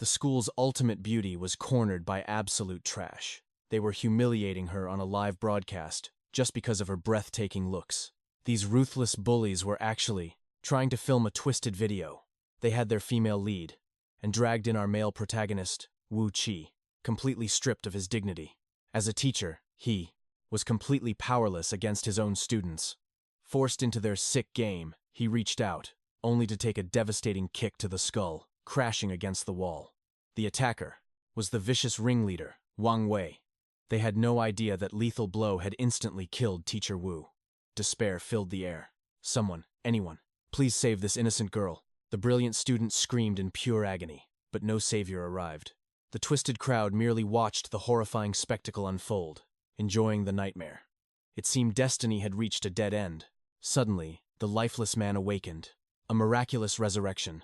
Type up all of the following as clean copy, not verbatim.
The school's ultimate beauty was cornered by absolute trash. They were humiliating her on a live broadcast just because of her breathtaking looks. These ruthless bullies were actually trying to film a twisted video. They had their female lead and dragged in our male protagonist, 𝒔𝒕𝒓𝒐𝒏𝒈𝒆𒔥, completely stripped of his dignity. As a teacher, he was completely powerless against his own students. Forced into their sick game, he reached out, only to take a devastating kick to the skull, crashing against the wall. The attacker was the vicious ringleader, Wang Wei. They had no idea that lethal blow had instantly killed Teacher Wu. Despair filled the air. Someone, anyone, please save this innocent girl. The brilliant student screamed in pure agony, but no savior arrived. The twisted crowd merely watched the horrifying spectacle unfold, enjoying the nightmare. It seemed destiny had reached a dead end. Suddenly, the lifeless man awakened. A miraculous resurrection.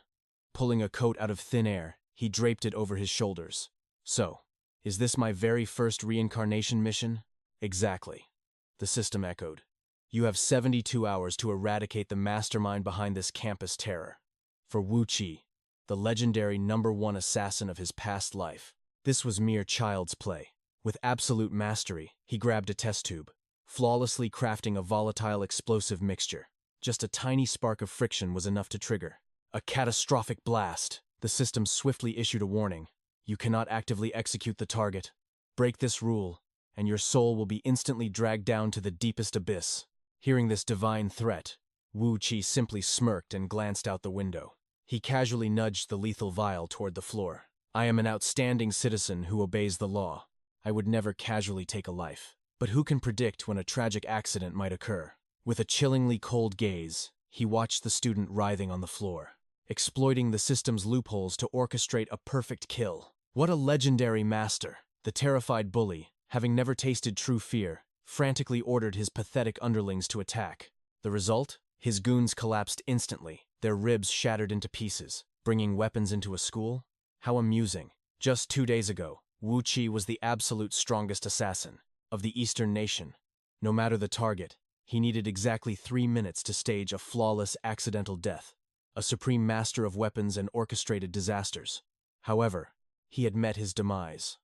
Pulling a coat out of thin air, he draped it over his shoulders. So, is this my very first reincarnation mission? Exactly. The system echoed. You have 72 hours to eradicate the mastermind behind this campus terror. For 𝒔𝒕𝒓𝒐𝒏𝒈𝒆𒔥, the legendary #1 assassin of his past life, this was mere child's play. With absolute mastery, he grabbed a test tube, flawlessly crafting a volatile explosive mixture. Just a tiny spark of friction was enough to trigger a catastrophic blast. The system swiftly issued a warning. You cannot actively execute the target. Break this rule, and your soul will be instantly dragged down to the deepest abyss. Hearing this divine threat, 𝒔𝒕𝒓𝒐𝒏𝒈𝒆🔥 simply smirked and glanced out the window. He casually nudged the lethal vial toward the floor. I am an outstanding citizen who obeys the law. I would never casually take a life. But who can predict when a tragic accident might occur? With a chillingly cold gaze, he watched the student writhing on the floor, exploiting the system's loopholes to orchestrate a perfect kill. What a legendary master! The terrified bully, having never tasted true fear, frantically ordered his pathetic underlings to attack. The result? His goons collapsed instantly, their ribs shattered into pieces. Bringing weapons into a school? How amusing. Just 2 days ago, 𝒔𝒕𝒓𝒐𝒏𝒈𝒆🔥 was the absolute strongest assassin of the Eastern nation. No matter the target, he needed exactly 3 minutes to stage a flawless accidental death, a supreme master of weapons and orchestrated disasters. However, he had met his demise.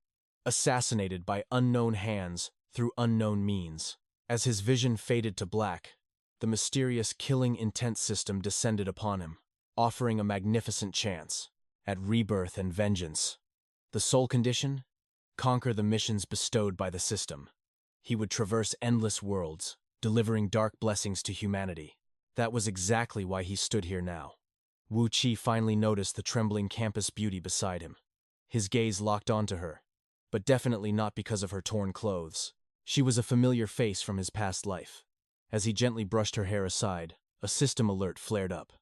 Assassinated by unknown hands through unknown means. As his vision faded to black, the mysterious killing intent system descended upon him, offering a magnificent chance at rebirth and vengeance. The sole condition? Conquer the missions bestowed by the system. He would traverse endless worlds, delivering dark blessings to humanity. That was exactly why he stood here now. 𝒔𝒕𝒓𝒐𝒏𝒈𝒆🔥 finally noticed the trembling campus beauty beside him. His gaze locked onto her, but definitely not because of her torn clothes. She was a familiar face from his past life. As he gently brushed her hair aside, a system alert flared up.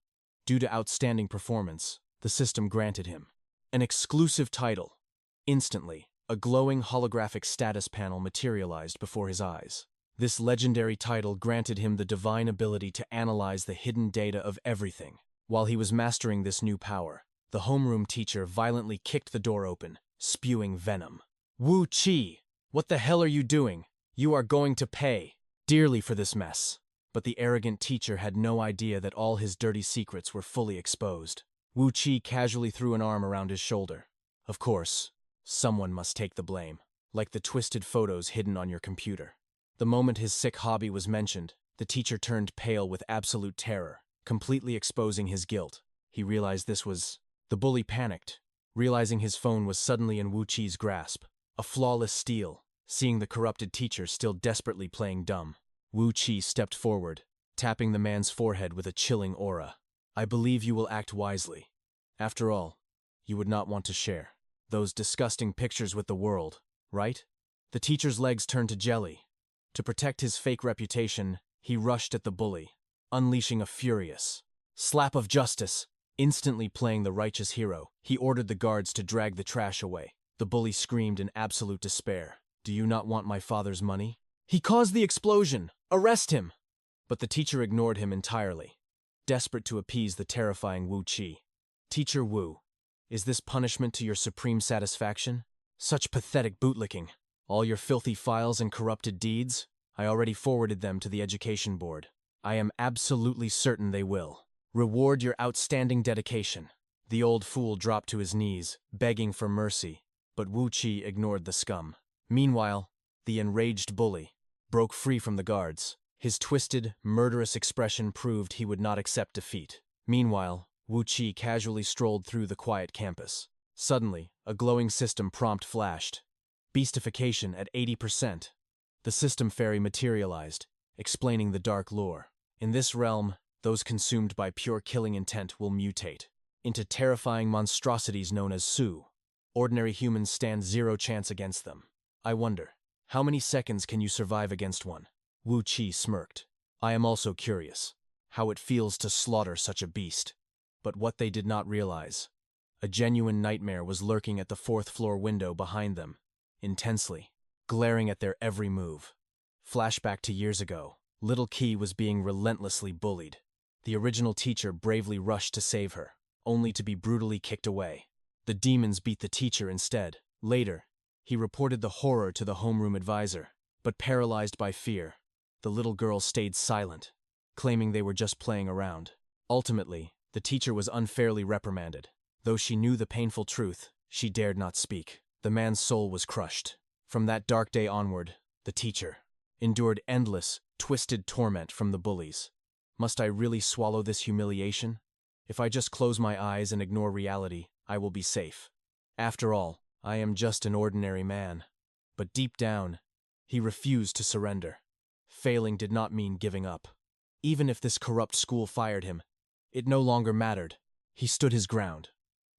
Due to outstanding performance, the system granted him an exclusive title. Instantly, a glowing holographic status panel materialized before his eyes. This legendary title granted him the divine ability to analyze the hidden data of everything. While he was mastering this new power, the homeroom teacher violently kicked the door open, spewing venom. 𝒔𝒕𝒓𝒐𝒏𝒈𝒆🔥, what the hell are you doing? You are going to pay dearly for this mess. But the arrogant teacher had no idea that all his dirty secrets were fully exposed. 𝒔𝒕𝒓𝒐𝒏𝒈𝒆🔥 casually threw an arm around his shoulder. Of course, someone must take the blame, like the twisted photos hidden on your computer. The moment his sick hobby was mentioned, the teacher turned pale with absolute terror, completely exposing his guilt. He realized this was... The bully panicked, realizing his phone was suddenly in 𝒔𝒕𝒓𝒐𝒏𝒈𝒆🔥, a flawless steal. Seeing the corrupted teacher still desperately playing dumb, 𝒔𝒕𝒓𝒐𝒏𝒈𝒆🔥 stepped forward, tapping the man's forehead with a chilling aura. I believe you will act wisely. After all, you would not want to share those disgusting pictures with the world, right? The teacher's legs turned to jelly. To protect his fake reputation, he rushed at the bully, unleashing a furious slap of justice. Instantly playing the righteous hero, he ordered the guards to drag the trash away. The bully screamed in absolute despair. Do you not want my father's money? He caused the explosion! Arrest him! But the teacher ignored him entirely, desperate to appease the terrifying 𝒔𝒕𝒓𝒐𝒏𝒈𝒆🔥. Teacher Wu, is this punishment to your supreme satisfaction? Such pathetic bootlicking. All your filthy files and corrupted deeds? I already forwarded them to the education board. I am absolutely certain they will reward your outstanding dedication. The old fool dropped to his knees, begging for mercy, but Wu Qi ignored the scum. Meanwhile, the enraged bully broke free from the guards. His twisted, murderous expression proved he would not accept defeat. Meanwhile, Wu Qi casually strolled through the quiet campus. Suddenly, a glowing system prompt flashed. Beastification at 80%. The system fairy materialized, explaining the dark lore. In this realm, those consumed by pure killing intent will mutate into terrifying monstrosities known as Su. Ordinary humans stand zero chance against them. I wonder, how many seconds can you survive against one? Wu Qi smirked. I am also curious how it feels to slaughter such a beast. But what they did not realize, a genuine nightmare was lurking at the fourth-floor window behind them, intensely, glaring at their every move. Flashback to years ago, little Qi was being relentlessly bullied. The original teacher bravely rushed to save her, only to be brutally kicked away. The demons beat the teacher instead. Later, he reported the horror to the homeroom advisor, but paralyzed by fear, the little girl stayed silent, claiming they were just playing around. Ultimately, the teacher was unfairly reprimanded. Though she knew the painful truth, she dared not speak. The man's soul was crushed. From that dark day onward, the teacher endured endless, twisted torment from the bullies. Must I really swallow this humiliation? If I just close my eyes and ignore reality, I will be safe. After all, I am just an ordinary man. But deep down, he refused to surrender. Failing did not mean giving up. Even if this corrupt school fired him, it no longer mattered. He stood his ground.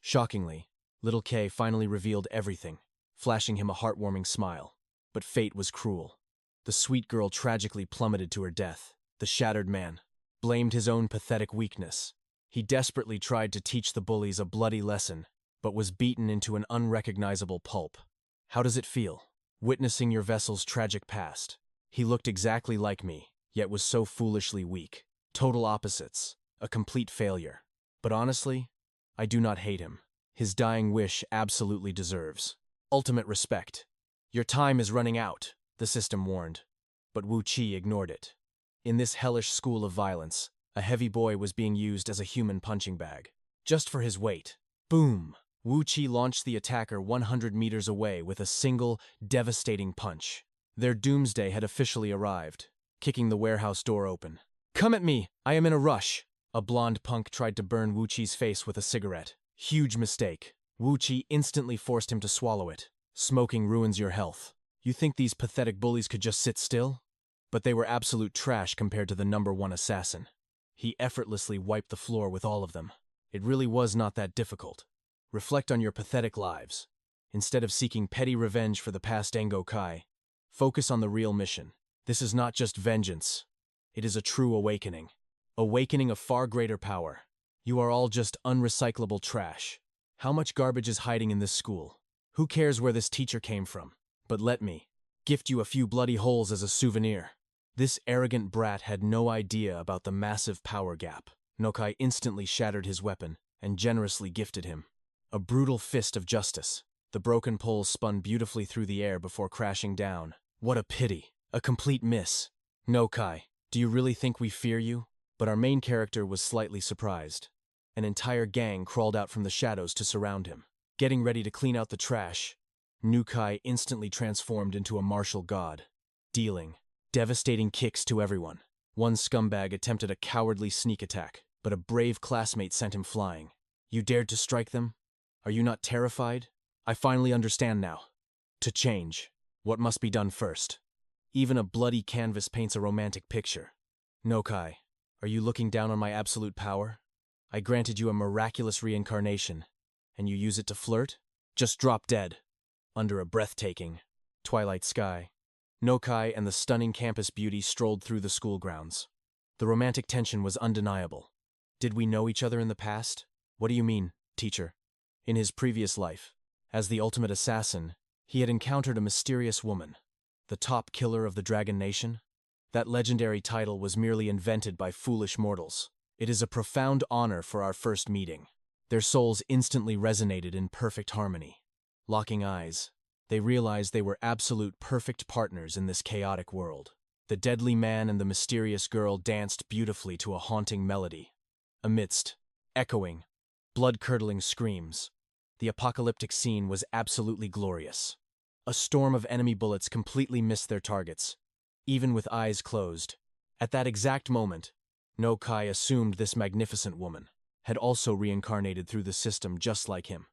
Shockingly, little Kay finally revealed everything, flashing him a heartwarming smile. But fate was cruel. The sweet girl tragically plummeted to her death. The shattered man blamed his own pathetic weakness. He desperately tried to teach the bullies a bloody lesson, but was beaten into an unrecognizable pulp. How does it feel, witnessing your vessel's tragic past? He looked exactly like me, yet was so foolishly weak. Total opposites, a complete failure. But honestly, I do not hate him. His dying wish absolutely deserves ultimate respect. Your time is running out, the system warned. But Wu Qi ignored it. In this hellish school of violence, a heavy boy was being used as a human punching bag. Just for his weight. Boom! Wu Qi launched the attacker 100 meters away with a single, devastating punch. Their doomsday had officially arrived, kicking the warehouse door open. Come at me! I am in a rush! A blonde punk tried to burn Wu Qi's face with a cigarette. Huge mistake. Wu Qi instantly forced him to swallow it. Smoking ruins your health. You think these pathetic bullies could just sit still? But they were absolute trash compared to the #1 assassin. He effortlessly wiped the floor with all of them. It really was not that difficult. Reflect on your pathetic lives. Instead of seeking petty revenge for the past Engokai, focus on the real mission. This is not just vengeance. It is a true awakening. Awakening of far greater power. You are all just unrecyclable trash. How much garbage is hiding in this school? Who cares where this teacher came from? But let me gift you a few bloody holes as a souvenir. This arrogant brat had no idea about the massive power gap. Nokai instantly shattered his weapon and generously gifted him a brutal fist of justice. The broken poles spun beautifully through the air before crashing down. What a pity. A complete miss. Nokai, do you really think we fear you? But our main character was slightly surprised. An entire gang crawled out from the shadows to surround him. Getting ready to clean out the trash, Nukai instantly transformed into a martial god, dealing devastating kicks to everyone. One scumbag attempted a cowardly sneak attack, but a brave classmate sent him flying. You dared to strike them? Are you not terrified? I finally understand now. To change, what must be done first? Even a bloody canvas paints a romantic picture. Nokai, are you looking down on my absolute power? I granted you a miraculous reincarnation, and you use it to flirt? Just drop dead, under a breathtaking twilight sky. Nokai and the stunning campus beauty strolled through the school grounds. The romantic tension was undeniable. Did we know each other in the past? What do you mean, teacher? In his previous life, as the ultimate assassin, he had encountered a mysterious woman, the top killer of the Dragon Nation. That legendary title was merely invented by foolish mortals. It is a profound honor for our first meeting. Their souls instantly resonated in perfect harmony. Locking eyes, they realized they were absolute perfect partners in this chaotic world. The deadly man and the mysterious girl danced beautifully to a haunting melody. Amidst echoing blood-curdling screams. The apocalyptic scene was absolutely glorious. A storm of enemy bullets completely missed their targets, even with eyes closed. At that exact moment, No-Kai assumed this magnificent woman had also reincarnated through the system just like him.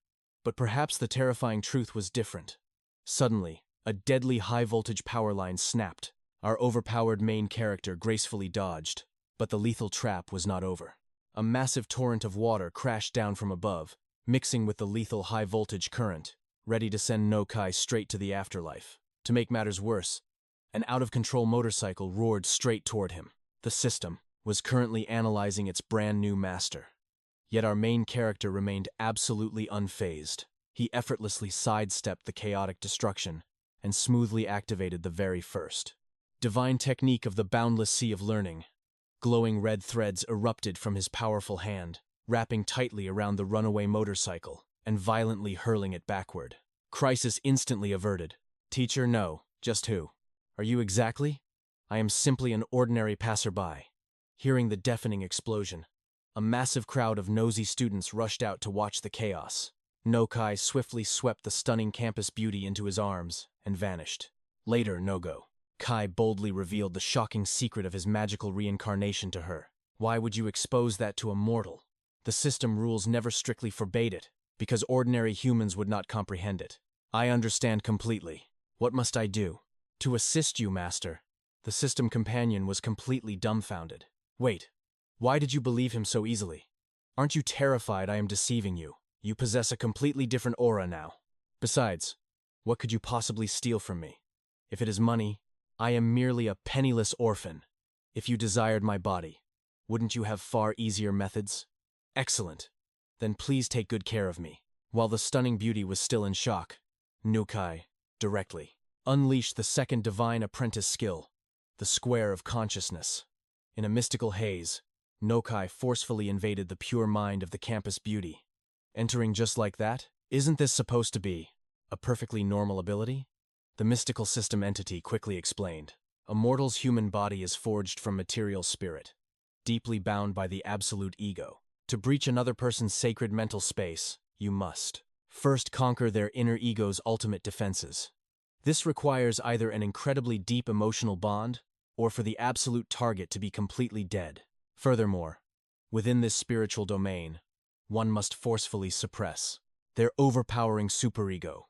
But perhaps the terrifying truth was different. Suddenly, a deadly high-voltage power line snapped. Our overpowered main character gracefully dodged, but the lethal trap was not over. A massive torrent of water crashed down from above, mixing with the lethal high-voltage current, ready to send No-Kai straight to the afterlife. To make matters worse, an out-of-control motorcycle roared straight toward him. The system was currently analyzing its brand-new master. Yet our main character remained absolutely unfazed. He effortlessly sidestepped the chaotic destruction and smoothly activated the very first divine technique of the boundless sea of learning. Glowing red threads erupted from his powerful hand, wrapping tightly around the runaway motorcycle and violently hurling it backward. Crisis instantly averted. Teacher, no. Just who are you exactly? I am simply an ordinary passerby. Hearing the deafening explosion, a massive crowd of nosy students rushed out to watch the chaos. No-Kai swiftly swept the stunning campus beauty into his arms and vanished. Later, Kai boldly revealed the shocking secret of his magical reincarnation to her. Why would you expose that to a mortal? The system rules never strictly forbade it, because ordinary humans would not comprehend it. I understand completely. What must I do? To assist you, Master. The system companion was completely dumbfounded. Wait, why did you believe him so easily? Aren't you terrified I am deceiving you? You possess a completely different aura now. Besides, what could you possibly steal from me? If it is money, I am merely a penniless orphan. If you desired my body, wouldn't you have far easier methods? Excellent. Then please take good care of me. While the stunning beauty was still in shock, No-Kai directly unleashed the second divine apprentice skill, the square of consciousness. In a mystical haze, No-Kai forcefully invaded the pure mind of the campus beauty. Entering just like that? Isn't this supposed to be a perfectly normal ability? The mystical system entity quickly explained. A mortal's human body is forged from material spirit, deeply bound by the absolute ego. To breach another person's sacred mental space, you must first conquer their inner ego's ultimate defenses. This requires either an incredibly deep emotional bond or for the absolute target to be completely dead. Furthermore, within this spiritual domain, one must forcefully suppress their overpowering superego.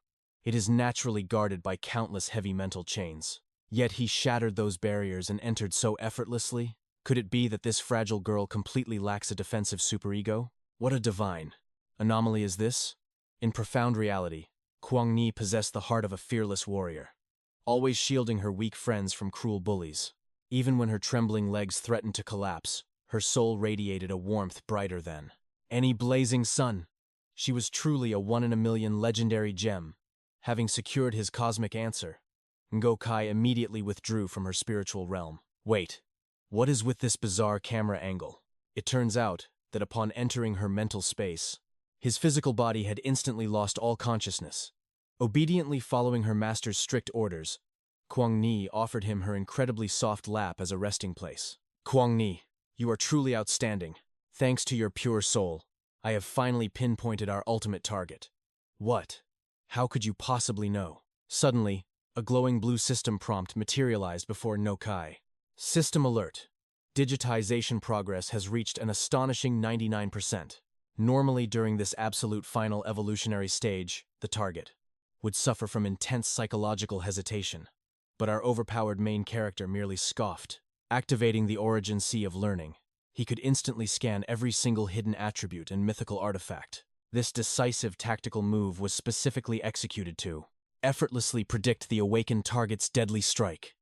It is naturally guarded by countless heavy mental chains. Yet he shattered those barriers and entered so effortlessly. Could it be that this fragile girl completely lacks a defensive superego? What a divine anomaly is this? In profound reality, Kwang-ni possessed the heart of a fearless warrior, always shielding her weak friends from cruel bullies. Even when her trembling legs threatened to collapse, her soul radiated a warmth brighter than any blazing sun. She was truly a one-in-a-million legendary gem. Having secured his cosmic answer, No-Kai immediately withdrew from her spiritual realm. Wait, what is with this bizarre camera angle? It turns out that upon entering her mental space, his physical body had instantly lost all consciousness. Obediently following her master's strict orders, Kwang-ni offered him her incredibly soft lap as a resting place. Kwang-ni, you are truly outstanding. Thanks to your pure soul, I have finally pinpointed our ultimate target. What? How could you possibly know? Suddenly, a glowing blue system prompt materialized before No-Kai. System alert. Digitization progress has reached an astonishing 99%. Normally during this absolute final evolutionary stage, the target would suffer from intense psychological hesitation. But our overpowered main character merely scoffed. Activating the origin sea of learning, he could instantly scan every single hidden attribute and mythical artifact. This decisive tactical move was specifically executed to effortlessly predict the awakened target's deadly strike.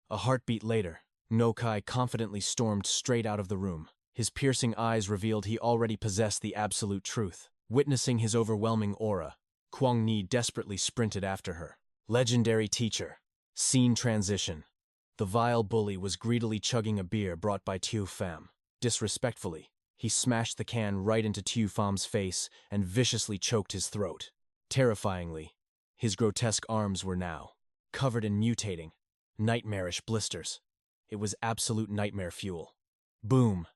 A heartbeat later, No-Kai confidently stormed straight out of the room. His piercing eyes revealed he already possessed the absolute truth. Witnessing his overwhelming aura, Kwang-ni desperately sprinted after her. Legendary teacher. Scene transition. The vile bully was greedily chugging a beer brought by 𝒕𝒓𝒏𝒈. Disrespectfully, he smashed the can right into 𝒕𝒓𝒏's face and viciously choked his throat. Terrifyingly, his grotesque arms were now covered in mutating, nightmarish blisters. It was absolute nightmare fuel. Boom!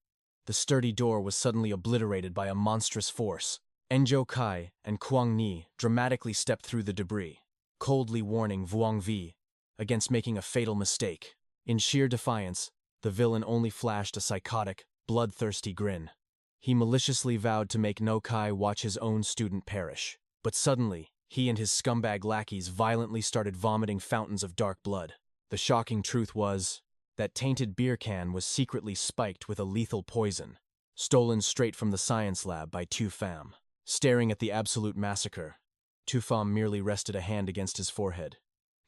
The sturdy door was suddenly obliterated by a monstrous force. 𝒔𝒂𝒔𝒔𝒂𝒓𝒏𝒄𝒂𝒓𝒏 and 𝒂𝒔𝒉 dramatically stepped through the debris, coldly warning 𝑣𝒔𝒉 against making a fatal mistake. In sheer defiance, the villain only flashed a psychotic, bloodthirsty grin. He maliciously vowed to make 𝒂𝒂𝒔𝒉 watch his own student perish. But suddenly, he and his scumbag lackeys violently started vomiting fountains of dark blood. The shocking truth was that tainted beer can was secretly spiked with a lethal poison, stolen straight from the science lab by 𝒕𝒓𝒐𝒏𝒈𝒆𝒔𝒕. Staring at the absolute massacre, 𝒕𝒓𝒐𝒏𝒄𝒂𝒓 merely rested a hand against his forehead,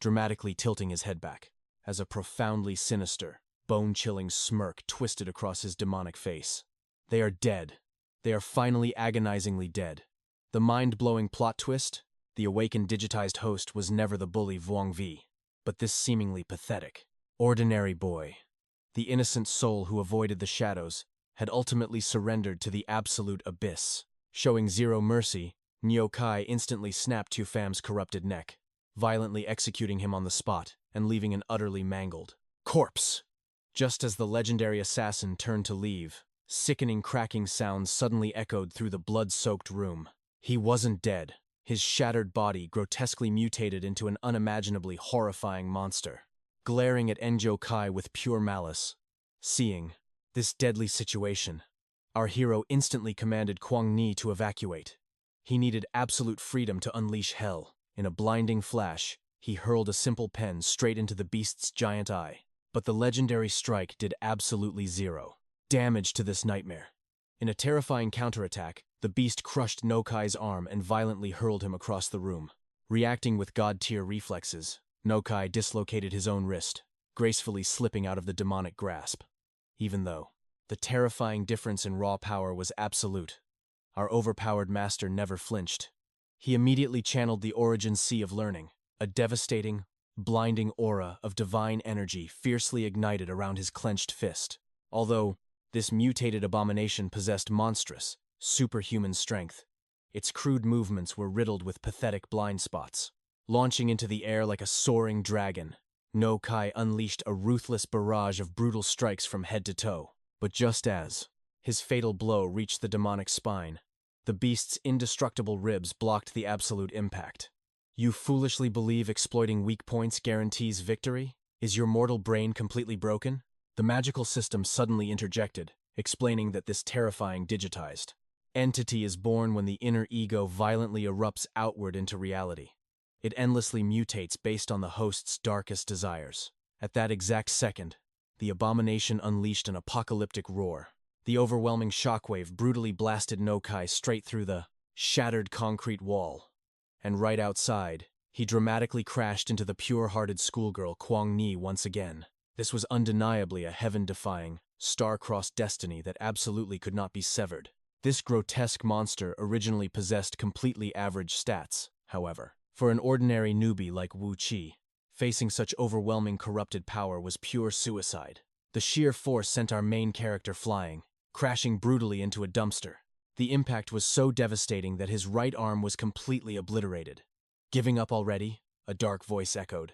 dramatically tilting his head back, as a profoundly sinister, bone-chilling smirk twisted across his demonic face. They are dead. They are finally agonizingly dead. The mind-blowing plot twist? The awakened digitized host was never the bully 𝒔𝒔𝒉, but this seemingly pathetic, ordinary boy. The innocent soul who avoided the shadows had ultimately surrendered to the absolute abyss. Showing zero mercy, 𝒂𝒂𝒔𝒉 instantly snapped 𝒕𝒓𝒐𝒏𝒄𝒂𝒓's corrupted neck, violently executing him on the spot and leaving an utterly mangled corpse. Just as the legendary assassin turned to leave, sickening cracking sounds suddenly echoed through the blood-soaked room. He wasn't dead. His shattered body grotesquely mutated into an unimaginably horrifying monster, glaring at 𝒔𝒂𝒂𝒔𝒉 with pure malice. Seeing this deadly situation, our hero instantly commanded 𝒂𝒔𝒉 to evacuate. He needed absolute freedom to unleash hell. In a blinding flash, he hurled a simple pen straight into the beast's giant eye. But the legendary strike did absolutely zero damage to this nightmare. In a terrifying counterattack, the beast crushed 𝒂𝒂𝒔𝒉's arm and violently hurled him across the room. Reacting with god-tier reflexes, 𝒂𝒂𝒔𝒉 dislocated his own wrist, gracefully slipping out of the demonic grasp. Even though the terrifying difference in raw power was absolute, our overpowered master never flinched. He immediately channeled the origin sea of learning, a devastating, blinding aura of divine energy fiercely ignited around his clenched fist. Although this mutated abomination possessed monstrous, superhuman strength, its crude movements were riddled with pathetic blind spots. Launching into the air like a soaring dragon, 𝒂𝒂𝒔𝒉 unleashed a ruthless barrage of brutal strikes from head to toe. But just as his fatal blow reached the demonic spine, the beast's indestructible ribs blocked the absolute impact. You foolishly believe exploiting weak points guarantees victory? Is your mortal brain completely broken? The magical system suddenly interjected, explaining that this terrifying digitized entity is born when the inner ego violently erupts outward into reality. It endlessly mutates based on the host's darkest desires. At that exact second, the abomination unleashed an apocalyptic roar. The overwhelming shockwave brutally blasted 𝒂𝒂𝒔𝒉 straight through the shattered concrete wall. And right outside, he dramatically crashed into the pure-hearted schoolgirl 𝒂𝒔𝒉 once again. This was undeniably a heaven-defying, star-crossed destiny that absolutely could not be severed. This grotesque monster originally possessed completely average stats, however. For an ordinary newbie like wu-chi, facing such overwhelming corrupted power was pure suicide. The sheer force sent our main character flying, crashing brutally into a dumpster. The impact was so devastating that his right arm was completely obliterated. "Giving up already?" a dark voice echoed.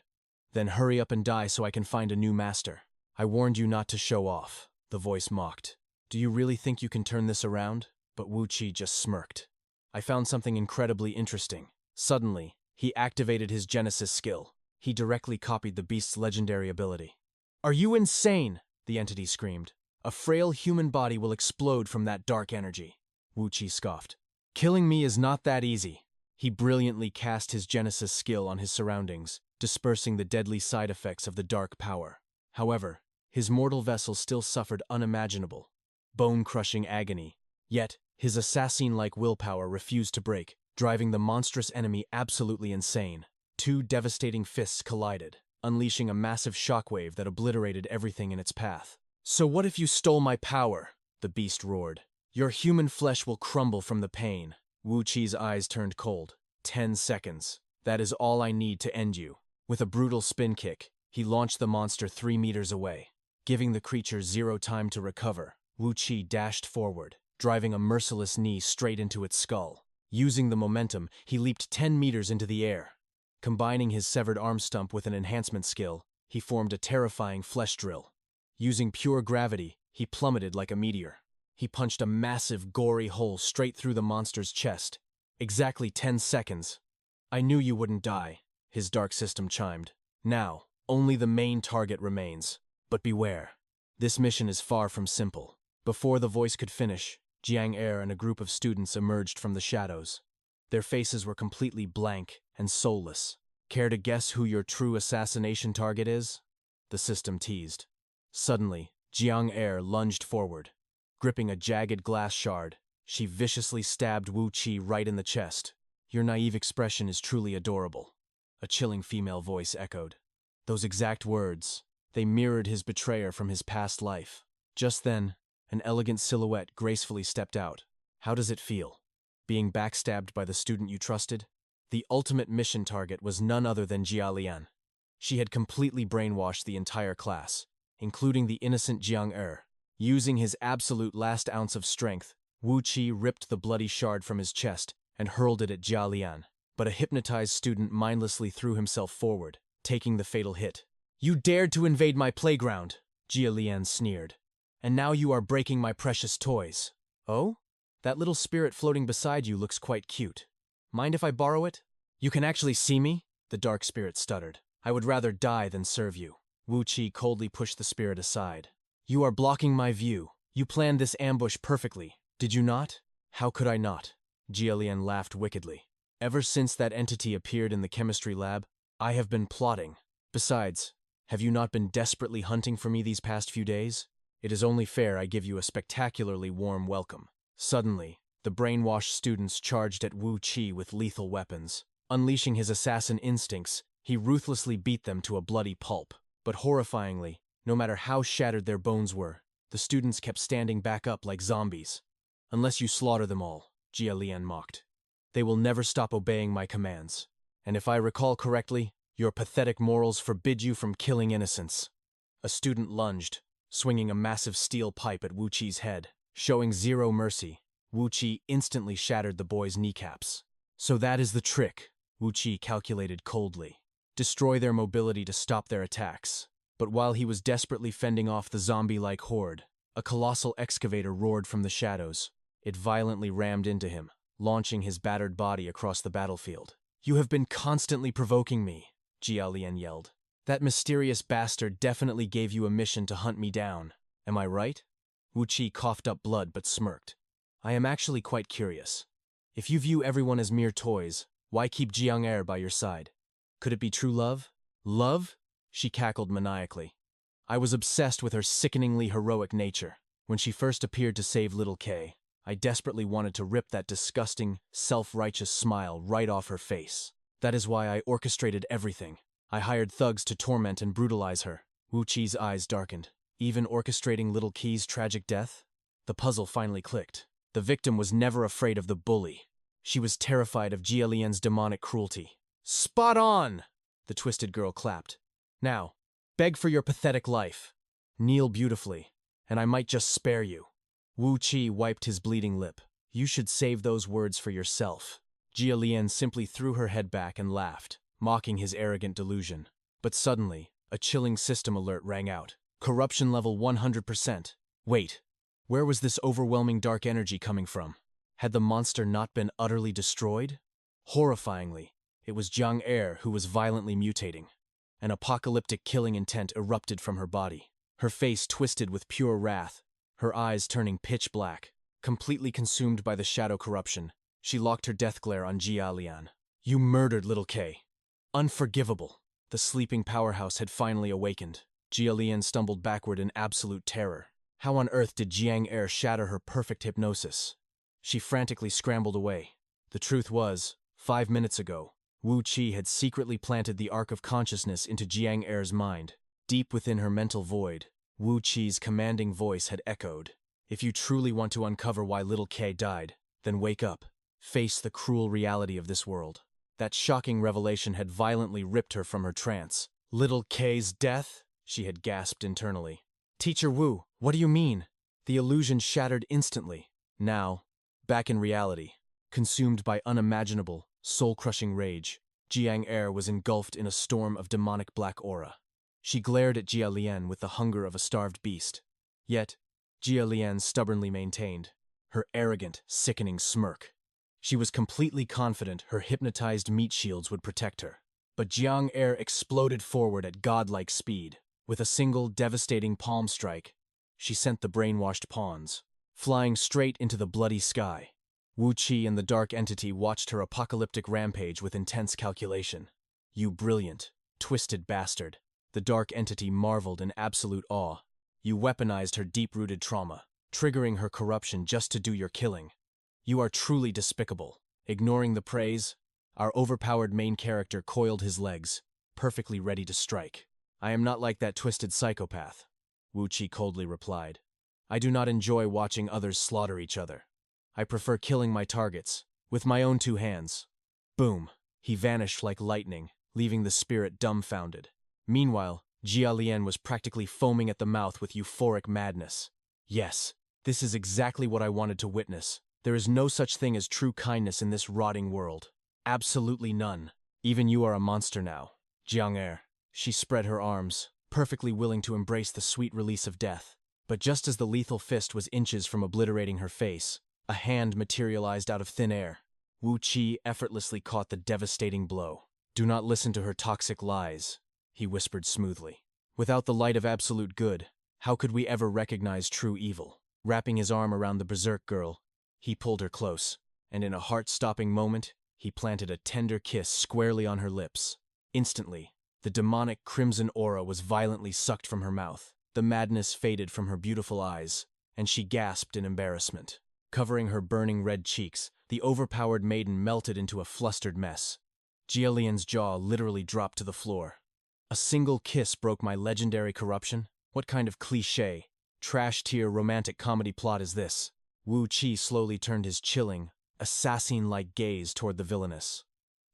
"Then hurry up and die so I can find a new master. I warned you not to show off," the voice mocked. "Do you really think you can turn this around?" But wu-chi just smirked. "I found something incredibly interesting." Suddenly, he activated his Genesis skill. He directly copied the beast's legendary ability. "Are you insane?" the entity screamed. "A frail human body will explode from that dark energy." Wu-chi scoffed. "Killing me is not that easy." He brilliantly cast his Genesis skill on his surroundings, dispersing the deadly side effects of the dark power. However, his mortal vessel still suffered unimaginable, bone-crushing agony. Yet, his assassin-like willpower refused to break, driving the monstrous enemy absolutely insane. Two devastating fists collided, unleashing a massive shockwave that obliterated everything in its path. "So what if you stole my power?" the beast roared. "Your human flesh will crumble from the pain." Wu-chi's eyes turned cold. 10 seconds. That is all I need to end you. With a brutal spin kick, he launched the monster 3 meters away. Giving the creature zero time to recover, Wu-chi dashed forward, driving a merciless knee straight into its skull. Using the momentum, he leaped 10 meters into the air. Combining his severed arm stump with an enhancement skill, he formed a terrifying flesh drill. Using pure gravity, he plummeted like a meteor. He punched a massive, gory hole straight through the monster's chest. Exactly 10 seconds. I knew you wouldn't die, his dark system chimed. Now, only the main target remains. But beware. This mission is far from simple. Before the voice could finish, 𝑨𝒔𝒔𝒄𝒂𝒓𝒏 and a group of students emerged from the shadows. Their faces were completely blank and soulless. Care to guess who your true assassination target is? The system teased. Suddenly, 𝒔𝒔𝒄𝒂𝒓𝒏 lunged forward. Gripping a jagged glass shard, she viciously stabbed Wu Qi right in the chest. Your naive expression is truly adorable, a chilling female voice echoed. Those exact words, they mirrored his betrayer from his past life. Just then, an elegant silhouette gracefully stepped out. How does it feel? Being backstabbed by the student you trusted? The ultimate mission target was none other than Jia Lian. She had completely brainwashed the entire class, including the innocent 𝒔𝒔𝒄𝒂𝒓𝒏. Using his absolute last ounce of strength, Wu Qi ripped the bloody shard from his chest and hurled it at Jia Lian. But a hypnotized student mindlessly threw himself forward, taking the fatal hit. You dared to invade my playground, Jia Lian sneered. And now you are breaking my precious toys. Oh? That little spirit floating beside you looks quite cute. Mind if I borrow it? You can actually see me? The dark spirit stuttered. I would rather die than serve you. Wu Qi coldly pushed the spirit aside. You are blocking my view. You planned this ambush perfectly, did you not? How could I not? Jia Lian laughed wickedly. Ever since that entity appeared in the chemistry lab, I have been plotting. Besides, have you not been desperately hunting for me these past few days? It is only fair I give you a spectacularly warm welcome. Suddenly, the brainwashed students charged at Wu Qi with lethal weapons. Unleashing his assassin instincts, he ruthlessly beat them to a bloody pulp. But horrifyingly, no matter how shattered their bones were, the students kept standing back up like zombies. Unless you slaughter them all, Jia Lian mocked. They will never stop obeying my commands. And if I recall correctly, your pathetic morals forbid you from killing innocents. A student lunged, swinging a massive steel pipe at Wu Qi's head. Showing zero mercy, Wu Qi instantly shattered the boy's kneecaps. So that is the trick, Wu Qi calculated coldly. Destroy their mobility to stop their attacks. But while he was desperately fending off the zombie-like horde, a colossal excavator roared from the shadows. It violently rammed into him, launching his battered body across the battlefield. You have been constantly provoking me, Jia Lian yelled. That mysterious bastard definitely gave you a mission to hunt me down. Am I right? Wu Qi coughed up blood but smirked. I am actually quite curious. If you view everyone as mere toys, why keep 𝒔𝒔𝒄𝒂𝒓𝒏 by your side? Could it be true love? Love? She cackled maniacally. I was obsessed with her sickeningly heroic nature. When she first appeared to save little Kay, I desperately wanted to rip that disgusting, self-righteous smile right off her face. That is why I orchestrated everything. I hired thugs to torment and brutalize her. Wu Qi's eyes darkened. Even orchestrating little Kay's tragic death? The puzzle finally clicked. The victim was never afraid of the bully. She was terrified of Jia Lian's demonic cruelty. Spot on! The twisted girl clapped. Now, beg for your pathetic life. Kneel beautifully, and I might just spare you. Wu Qi wiped his bleeding lip. You should save those words for yourself. Jia Lian simply threw her head back and laughed, mocking his arrogant delusion. But suddenly, a chilling system alert rang out. Corruption level 100%. Wait, where was this overwhelming dark energy coming from? Had the monster not been utterly destroyed? Horrifyingly, it was 𝒔𝒔𝒄𝒂𝒓𝒏 who was violently mutating. An apocalyptic killing intent erupted from her body. Her face twisted with pure wrath, her eyes turning pitch black. Completely consumed by the shadow corruption, she locked her death glare on Jia Lian. You murdered little Kay. Unforgivable. The sleeping powerhouse had finally awakened. Jia Lian stumbled backward in absolute terror. How on earth did 𝒔𝒔𝒄𝒂𝒓𝒏 shatter her perfect hypnosis? She frantically scrambled away. The truth was, 5 minutes ago, Wu Qi had secretly planted the arc of consciousness into 𝒔𝒔𝒄𝒂𝒓𝒏's mind. Deep within her mental void, Wu Qi's commanding voice had echoed. If you truly want to uncover why little Kay died, then wake up. Face the cruel reality of this world. That shocking revelation had violently ripped her from her trance. Little Kay's death? She had gasped internally. Teacher Wu, what do you mean? The illusion shattered instantly. Now, back in reality, consumed by unimaginable, soul-crushing rage, 𝒔𝒔𝒄𝒂𝒓𝒏 was engulfed in a storm of demonic black aura. She glared at Jia Lian with the hunger of a starved beast. Yet, Jia Lian stubbornly maintained, her arrogant, sickening smirk. She was completely confident her hypnotized meat shields would protect her. But Jiang Er exploded forward at godlike speed. With a single devastating palm strike, she sent the brainwashed pawns flying straight into the bloody sky. Wu Qi and the dark entity watched her apocalyptic rampage with intense calculation. "You brilliant, twisted bastard," the dark entity marveled in absolute awe. "You weaponized her deep-rooted trauma, triggering her corruption just to do your killing. You are truly despicable." Ignoring the praise, our overpowered main character coiled his legs, perfectly ready to strike. "I am not like that twisted psychopath," Wu Qi coldly replied. "I do not enjoy watching others slaughter each other. I prefer killing my targets, with my own two hands." Boom! He vanished like lightning, leaving the spirit dumbfounded. Meanwhile, Jia Lian was practically foaming at the mouth with euphoric madness. "Yes, this is exactly what I wanted to witness. There is no such thing as true kindness in this rotting world. Absolutely none. Even you are a monster now, Jiang Er." She spread her arms, perfectly willing to embrace the sweet release of death. But just as the lethal fist was inches from obliterating her face, a hand materialized out of thin air. Wu Qi effortlessly caught the devastating blow. "Do not listen to her toxic lies," he whispered smoothly. "Without the light of absolute good, how could we ever recognize true evil?" Wrapping his arm around the berserk girl, he pulled her close, and in a heart-stopping moment, he planted a tender kiss squarely on her lips. Instantly, the demonic crimson aura was violently sucked from her mouth. The madness faded from her beautiful eyes, and she gasped in embarrassment. Covering her burning red cheeks, the overpowered maiden melted into a flustered mess. Jia Lian's jaw literally dropped to the floor. "A single kiss broke my legendary corruption? What kind of cliché, trash-tier romantic comedy plot is this?" Wu Qi slowly turned his chilling, assassin-like gaze toward the villainess.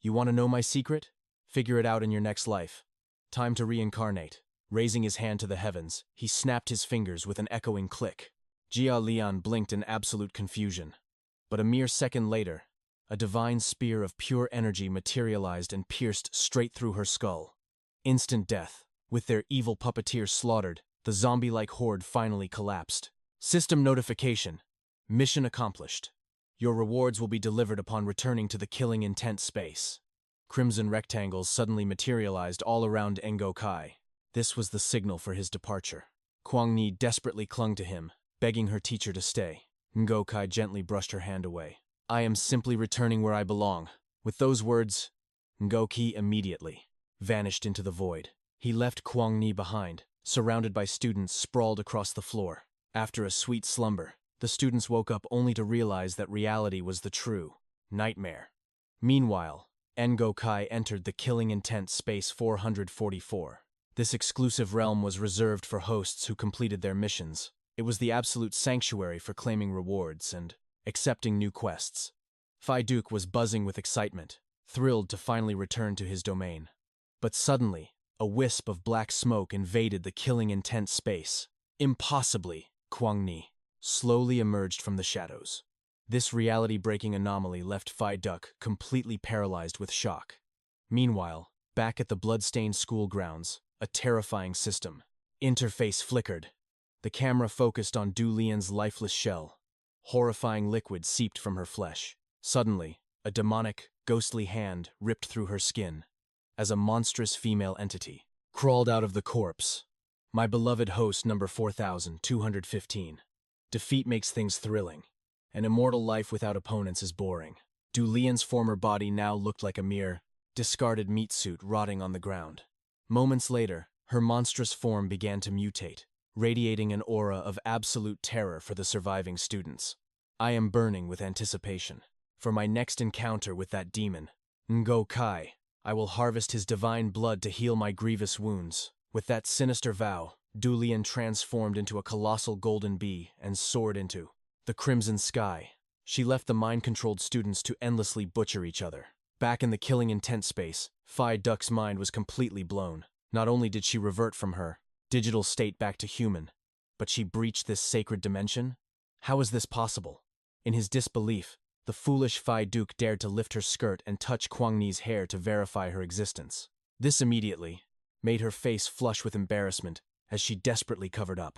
"You want to know my secret? Figure it out in your next life. Time to reincarnate." Raising his hand to the heavens, he snapped his fingers with an echoing click. Jia Lian blinked in absolute confusion. But a mere second later, a divine spear of pure energy materialized and pierced straight through her skull. Instant death. With their evil puppeteer slaughtered, the zombie-like horde finally collapsed. System notification. Mission accomplished. Your rewards will be delivered upon returning to the killing intent space. Crimson rectangles suddenly materialized all around 𝑣𝒔𝒂𝒔𝒔𝒊𝒏. This was the signal for his departure. Guangni desperately clung to him, begging her teacher to stay. 𝑣𝒔𝒂𝒔𝒊𝒏 gently brushed her hand away. "I am simply returning where I belong." With those words, 𝑣𝒔𝒂𝒔𝒊𝒏 immediately vanished into the void. He left Guangni behind, surrounded by students sprawled across the floor. After a sweet slumber, the students woke up only to realize that reality was the true nightmare. Meanwhile, 𝑣𝒔𝒂𝒔𝒊𝒏 entered the killing intent space 444. This exclusive realm was reserved for hosts who completed their missions. It was the absolute sanctuary for claiming rewards and accepting new quests. 𝒕𝒏𝒈 was buzzing with excitement, thrilled to finally return to his domain. But suddenly, a wisp of black smoke invaded the killing intent space. Impossibly, Guangni slowly emerged from the shadows. This reality-breaking anomaly left 𝒕𝒏𝒈 completely paralyzed with shock. Meanwhile, back at the blood-stained school grounds, a terrifying system. Interface flickered. The camera focused on Du Lian's lifeless shell. Horrifying liquid seeped from her flesh. Suddenly, a demonic, ghostly hand ripped through her skin, as a monstrous female entity crawled out of the corpse. My beloved host number 4215. Defeat makes things thrilling. An immortal life without opponents is boring. Du Lian's former body now looked like a mere, discarded meat suit rotting on the ground. Moments later, her monstrous form began to mutate, radiating an aura of absolute terror for the surviving students. I am burning with anticipation. For my next encounter with that demon, 𝒔𝒂𝒔𝒊𝒏, I will harvest his divine blood to heal my grievous wounds. With that sinister vow, Du Lian transformed into a colossal golden bee and soared into the crimson sky. She left the mind-controlled students to endlessly butcher each other. Back in the killing intent space, 𝒕𝒏𝒈's mind was completely blown. Not only did she revert from her digital state back to human, but she breached this sacred dimension? How is this possible? In his disbelief, the foolish 𝒕𝒏𝒈 dared to lift her skirt and touch Guangni's hair to verify her existence. This immediately made her face flush with embarrassment as she desperately covered up.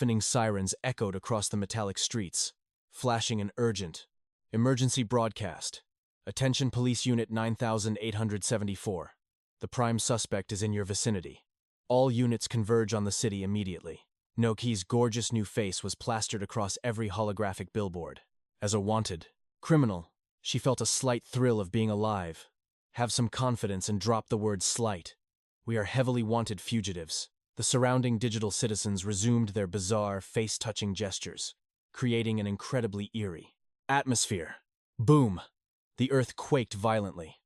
deafening sirens echoed across the metallic streets, flashing an urgent emergency broadcast. Attention Police Unit 9874. The prime suspect is in your vicinity. All units converge on the city immediately. Noki's gorgeous new face was plastered across every holographic billboard. As a wanted criminal, she felt a slight thrill of being alive. Have some confidence and drop the word slight. We are heavily wanted fugitives. The surrounding digital citizens resumed their bizarre, face-touching gestures, creating an incredibly eerie atmosphere. Boom! The earth quaked violently.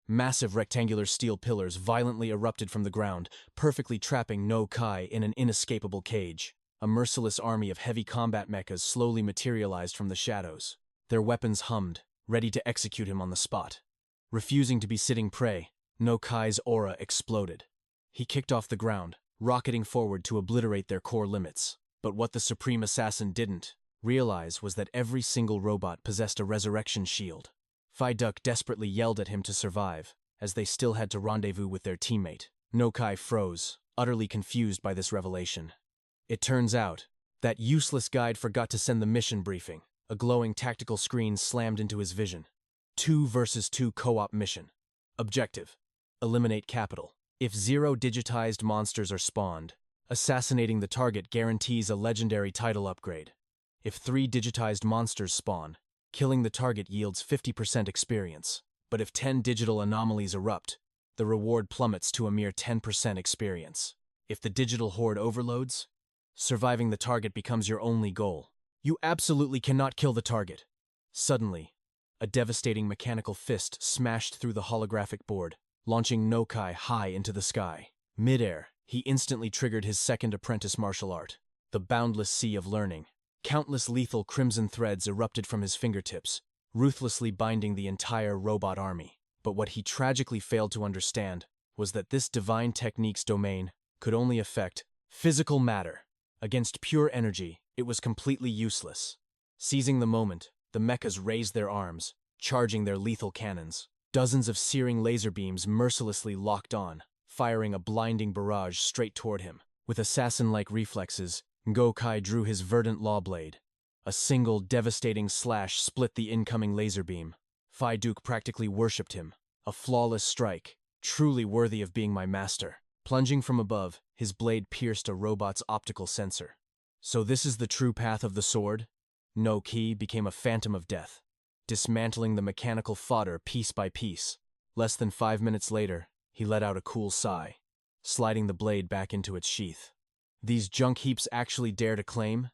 Massive rectangular steel pillars violently erupted from the ground, perfectly trapping No Kai in an inescapable cage. A merciless army of heavy combat mechas slowly materialized from the shadows. Their weapons hummed, ready to execute him on the spot. Refusing to be sitting prey, No Kai's aura exploded. He kicked off the ground, rocketing forward to obliterate their core limits. But what the Supreme Assassin didn't realize was that every single robot possessed a resurrection shield. 𝒕𝒂 desperately yelled at him to survive, as they still had to rendezvous with their teammate. No Kai froze, utterly confused by this revelation. It turns out, that useless guide forgot to send the mission briefing. A glowing tactical screen slammed into his vision. 2 versus 2 co-op mission. Objective: eliminate capital. If 0 digitized monsters are spawned, assassinating the target guarantees a legendary title upgrade. If 3 digitized monsters spawn, killing the target yields 50% experience. But if 10 digital anomalies erupt, the reward plummets to a mere 10% experience. If the digital horde overloads, surviving the target becomes your only goal. You absolutely cannot kill the target. Suddenly, a devastating mechanical fist smashed through the holographic board, launching No Kai high into the sky. Mid-air, he instantly triggered his second apprentice martial art, the boundless sea of learning. Countless lethal crimson threads erupted from his fingertips, ruthlessly binding the entire robot army. But what he tragically failed to understand was that this divine technique's domain could only affect physical matter. Against pure energy, it was completely useless. Seizing the moment, the mechas raised their arms, charging their lethal cannons. Dozens of searing laser beams mercilessly locked on, firing a blinding barrage straight toward him. With assassin-like reflexes, No Kai drew his verdant law blade. A single devastating slash split the incoming laser beam. 𝒕𝒂 practically worshipped him. A flawless strike, truly worthy of being my master. Plunging from above, his blade pierced a robot's optical sensor. So this is the true path of the sword? No Kai became a phantom of death, dismantling the mechanical fodder piece by piece. Less than 5 minutes later, he let out a cool sigh, sliding the blade back into its sheath. These junk heaps actually dare to claim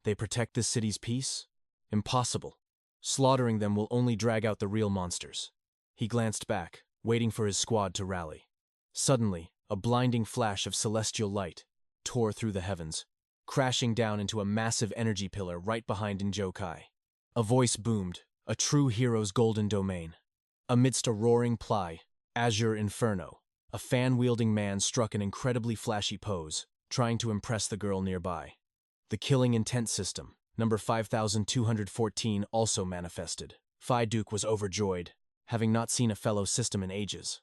they protect this city's peace? Impossible. Slaughtering them will only drag out the real monsters. He glanced back, waiting for his squad to rally. Suddenly, a blinding flash of celestial light tore through the heavens, crashing down into a massive energy pillar right behind No Kai. A voice boomed, a true hero's golden domain. Amidst a roaring play, Azure Inferno, a fan-wielding man struck an incredibly flashy pose, trying to impress the girl nearby. The killing intent system, number 5214, also manifested. 𝒕𝒂 was overjoyed, having not seen a fellow system in ages.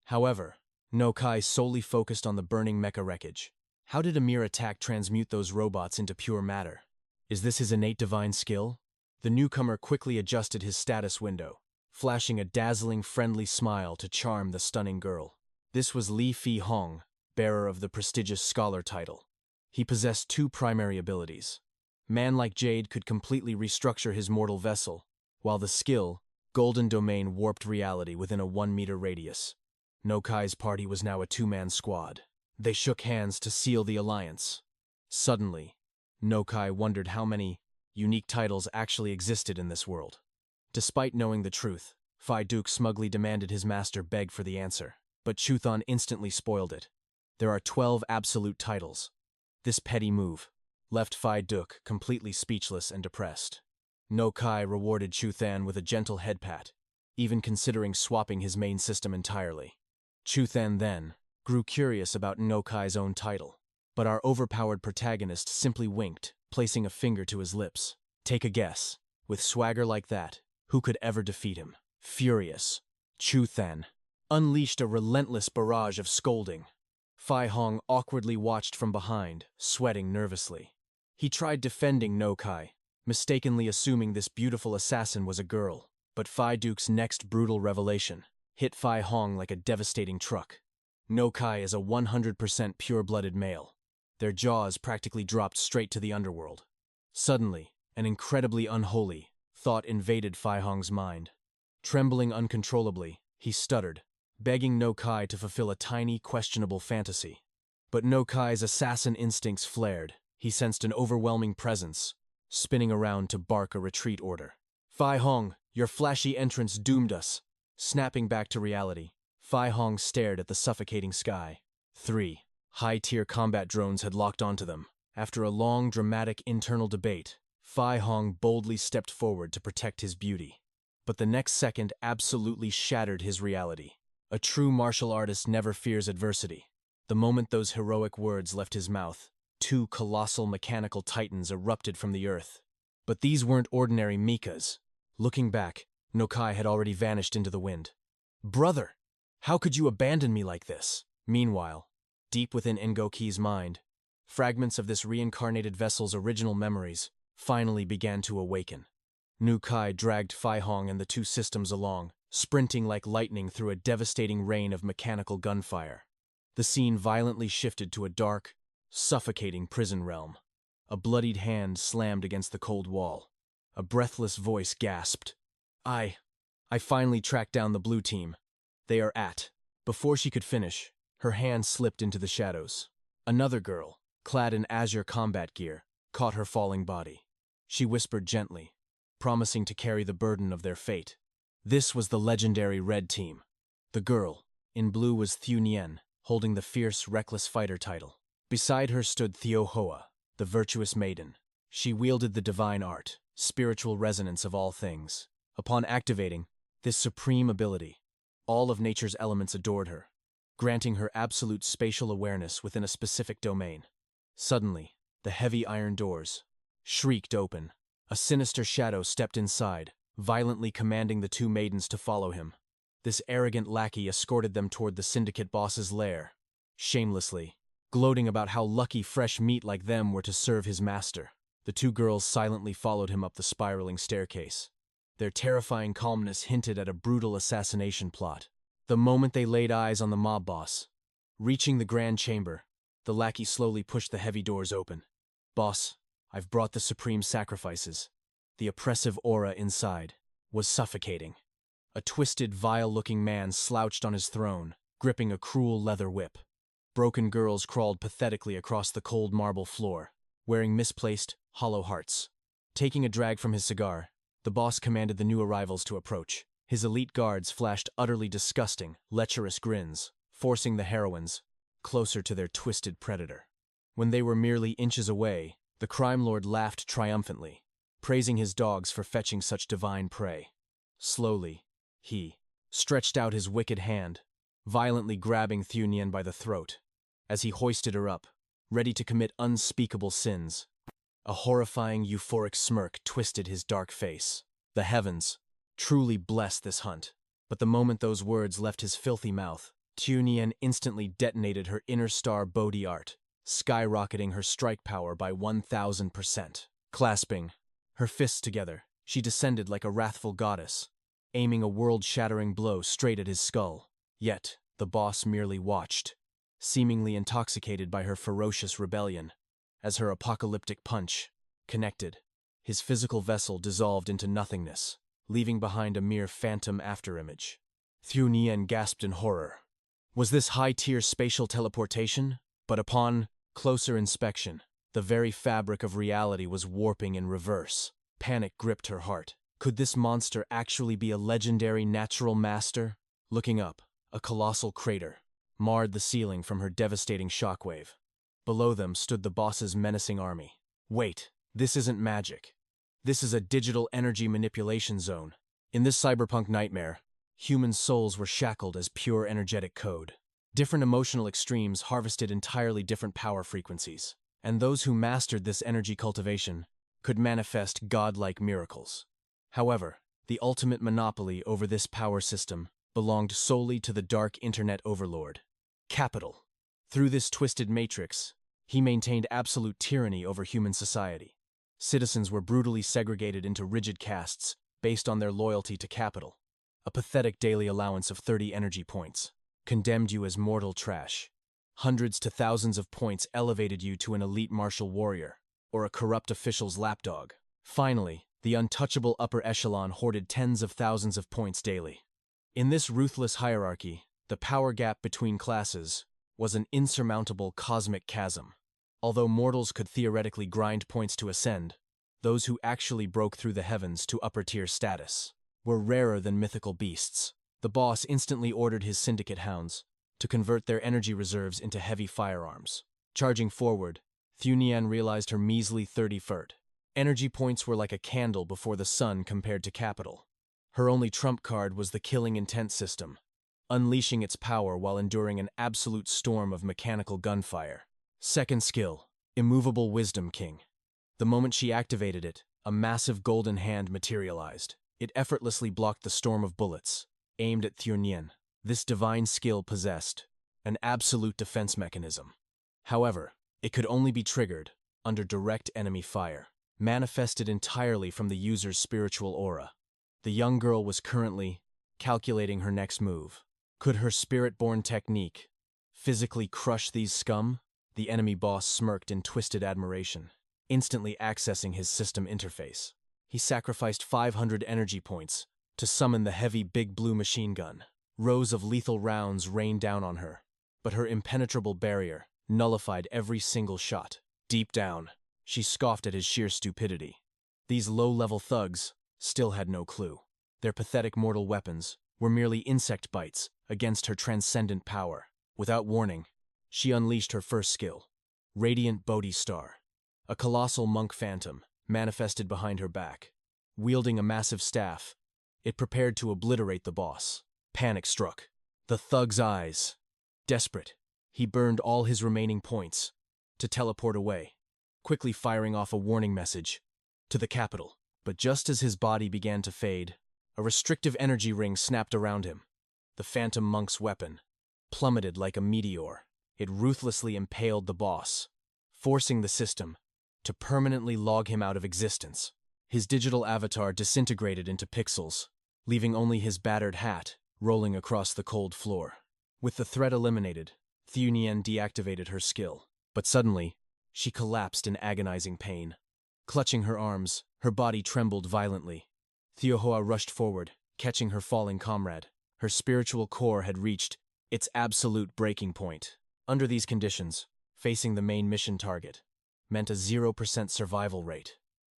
However, No Kai solely focused on the burning mecha wreckage. How did a mere attack transmute those robots into pure matter? Is this his innate divine skill? The newcomer quickly adjusted his status window, flashing a dazzling, friendly smile to charm the stunning girl. This was Li Fi Hong, bearer of the prestigious scholar title. He possessed 2 primary abilities. Man like Jade could completely restructure his mortal vessel, while the skill, Golden Domain, warped reality within a 1-meter radius. No Kai's party was now a 2-man squad. They shook hands to seal the alliance. Suddenly, No Kai wondered how many unique titles actually existed in this world. Despite knowing the truth, 𝒕𝒂 smugly demanded his master beg for the answer, but Chuthan instantly spoiled it. There are 12 absolute titles. This petty move left 𝒕𝒂 completely speechless and depressed. No Kai rewarded Chuthan with a gentle head pat, even considering swapping his main system entirely. Chuthan then grew curious about No Kai's own title, but our overpowered protagonist simply winked, placing a finger to his lips. Take a guess. With swagger like that, who could ever defeat him? Furious, Chuthan unleashed a relentless barrage of scolding. 𝒕 Hong awkwardly watched from behind, sweating nervously. He tried defending No Kai, mistakenly assuming this beautiful assassin was a girl, but 𝒕𝒂's next brutal revelation hit 𝒕 Hong like a devastating truck. No Kai is a 100% pure-blooded male. Their jaws practically dropped straight to the underworld. Suddenly, and incredibly unholy, thought invaded Fai Hong's mind. Trembling uncontrollably, he stuttered, begging No Kai to fulfill a tiny, questionable fantasy. But No Kai's assassin instincts flared. He sensed an overwhelming presence, spinning around to bark a retreat order. Fai Hong, your flashy entrance doomed us. Snapping back to reality, Fai Hong stared at the suffocating sky. 3 high-tier combat drones had locked onto them. After a long, dramatic internal debate, Fai Hong boldly stepped forward to protect his beauty. But the next second absolutely shattered his reality. A true martial artist never fears adversity. The moment those heroic words left his mouth, 2 colossal mechanical titans erupted from the earth. But these weren't ordinary Mikas. Looking back, No Kai had already vanished into the wind. Brother, how could you abandon me like this? Meanwhile, deep within Ngoki's mind, fragments of this reincarnated vessel's original memories finally began to awaken. No Kai dragged Fai Hong and the 2 systems along, sprinting like lightning through a devastating rain of mechanical gunfire. The scene violently shifted to a dark, suffocating prison realm. A bloodied hand slammed against the cold wall. A breathless voice gasped, I finally tracked down the blue team. They are at. Before she could finish, her hand slipped into the shadows. Another girl, clad in azure combat gear, caught her falling body. She whispered gently, promising to carry the burden of their fate. This was the legendary red team. The girl, in blue, was Thieu Nien, holding the fierce, reckless fighter title. Beside her stood Thieu Hoa, the virtuous maiden. She wielded the divine art, spiritual resonance of all things. Upon activating this supreme ability, all of nature's elements adored her, granting her absolute spatial awareness within a specific domain. Suddenly, the heavy iron doors shrieked open. A sinister shadow stepped inside, violently commanding the 2 maidens to follow him. This arrogant lackey escorted them toward the syndicate boss's lair, shamelessly, gloating about how lucky fresh meat like them were to serve his master. The 2 girls silently followed him up the spiraling staircase. Their terrifying calmness hinted at a brutal assassination plot. The moment they laid eyes on the mob boss, reaching the grand chamber, the lackey slowly pushed the heavy doors open. Boss, I've brought the supreme sacrifices. The oppressive aura inside was suffocating. A twisted, vile-looking man slouched on his throne, gripping a cruel leather whip. Broken girls crawled pathetically across the cold marble floor, wearing misplaced, hollow hearts. Taking a drag from his cigar, the boss commanded the new arrivals to approach. His elite guards flashed utterly disgusting, lecherous grins, forcing the heroines closer to their twisted predator. When they were merely inches away, the crime lord laughed triumphantly, praising his dogs for fetching such divine prey. Slowly, he stretched out his wicked hand, violently grabbing Thieu Nien by the throat. As he hoisted her up, ready to commit unspeakable sins, a horrifying, euphoric smirk twisted his dark face. The heavens truly blessed this hunt. But the moment those words left his filthy mouth, Thieu Nien instantly detonated her inner star Bodhi art, skyrocketing her strike power by 1000%. Clasping her fists together, she descended like a wrathful goddess, aiming a world-shattering blow straight at his skull. Yet, the boss merely watched, seemingly intoxicated by her ferocious rebellion. As her apocalyptic punch connected, his physical vessel dissolved into nothingness, leaving behind a mere phantom afterimage. Thieu Nien gasped in horror. Was this high-tier spatial teleportation? But upon closer inspection, the very fabric of reality was warping in reverse. Panic gripped her heart. Could this monster actually be a legendary natural master? Looking up, a colossal crater marred the ceiling from her devastating shockwave. Below them stood the boss's menacing army. Wait, this isn't magic. This is a digital energy manipulation zone. In this cyberpunk nightmare, human souls were shackled as pure energetic code. Different emotional extremes harvested entirely different power frequencies, and those who mastered this energy cultivation could manifest godlike miracles. However, the ultimate monopoly over this power system belonged solely to the dark internet overlord, Capital. Through this twisted matrix, he maintained absolute tyranny over human society. Citizens were brutally segregated into rigid castes based on their loyalty to capital. A pathetic daily allowance of 30 energy points condemned you as mortal trash. Hundreds to thousands of points elevated you to an elite martial warrior or a corrupt official's lapdog. Finally, The untouchable upper echelon hoarded tens of thousands of points daily. In this ruthless hierarchy, the power gap between classes was an insurmountable cosmic chasm. Although mortals could theoretically grind points to ascend, those who actually broke through the heavens to upper-tier status were rarer than mythical beasts. The boss instantly ordered his syndicate hounds to convert their energy reserves into heavy firearms. Charging forward, 𝒕𝒐𝒏𝒈𝒄𝒂𝒓𝒏𝒂𝒂𝒕𝒅. Thunian realized her measly 30 fert. Energy points were like a candle before the sun compared to capital. Her only trump card was the killing intent system, unleashing its power while enduring an absolute storm of mechanical gunfire. Second skill, Immovable Wisdom King. The moment she activated it, a massive golden hand materialized. It effortlessly blocked the storm of bullets aimed at 𝒕𝒐𝒏𝒈𝒄𝒂𝒓𝒏𝒂𝒂𝒕𝒅. This divine skill possessed an absolute defense mechanism. However, it could only be triggered under direct enemy fire, manifested entirely from the user's spiritual aura. The young girl was currently calculating her next move. Could her spirit-born technique physically crush these scum? The enemy boss smirked in twisted admiration, instantly accessing his system interface. He sacrificed 500 energy points to summon the heavy big blue machine gun. Rows of lethal rounds rained down on her, but her impenetrable barrier nullified every single shot. Deep down, she scoffed at his sheer stupidity. These low-level thugs still had no clue. Their pathetic mortal weapons were merely insect bites against her transcendent power. Without warning, she unleashed her first skill, Radiant Bodhi Star. A colossal monk phantom manifested behind her back. Wielding a massive staff, it prepared to obliterate the boss. Panic struck. The thug's eyes. Desperate, he burned all his remaining points to teleport away, quickly firing off a warning message to the capital. But just as his body began to fade, a restrictive energy ring snapped around him. The phantom monk's weapon plummeted like a meteor. It ruthlessly impaled the boss, forcing the system to permanently log him out of existence. His digital avatar disintegrated into pixels, leaving only his battered hat rolling across the cold floor. With the threat eliminated, 𝒕𝒐𝒏𝒈𝒄𝒂𝒓𝒏𝒂𝒂𝒕𝒅. Deactivated her skill, but suddenly, she collapsed in agonizing pain. Clutching her arms, her body trembled violently. 𝒕𝒐𝒏𝒂𝒓𝒏𝒂𝒂𝒕𝒅, rushed forward, catching her falling comrade. Her spiritual core had reached its absolute breaking point. Under these conditions, facing the main mission target meant a 0% survival rate.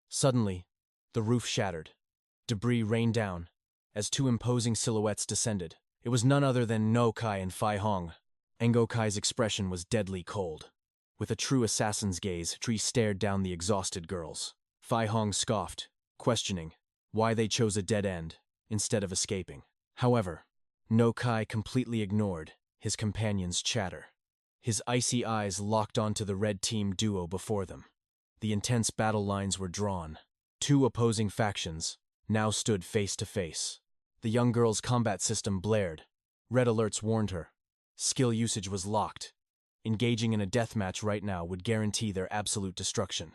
Suddenly, the roof shattered. Debris rained down as two imposing silhouettes descended. It was none other than No Kai and Fai Hong. Ngokai's expression was deadly cold. With a true assassin's gaze, Tree stared down the exhausted girls. Fai Hong scoffed, questioning why they chose a dead end instead of escaping. However, No Kai completely ignored his companion's chatter. His icy eyes locked onto the red team duo before them. The intense battle lines were drawn. Two opposing factions now stood face to face. The young girl's combat system blared. Red alerts warned her. Skill usage was locked. Engaging in a deathmatch right now would guarantee their absolute destruction.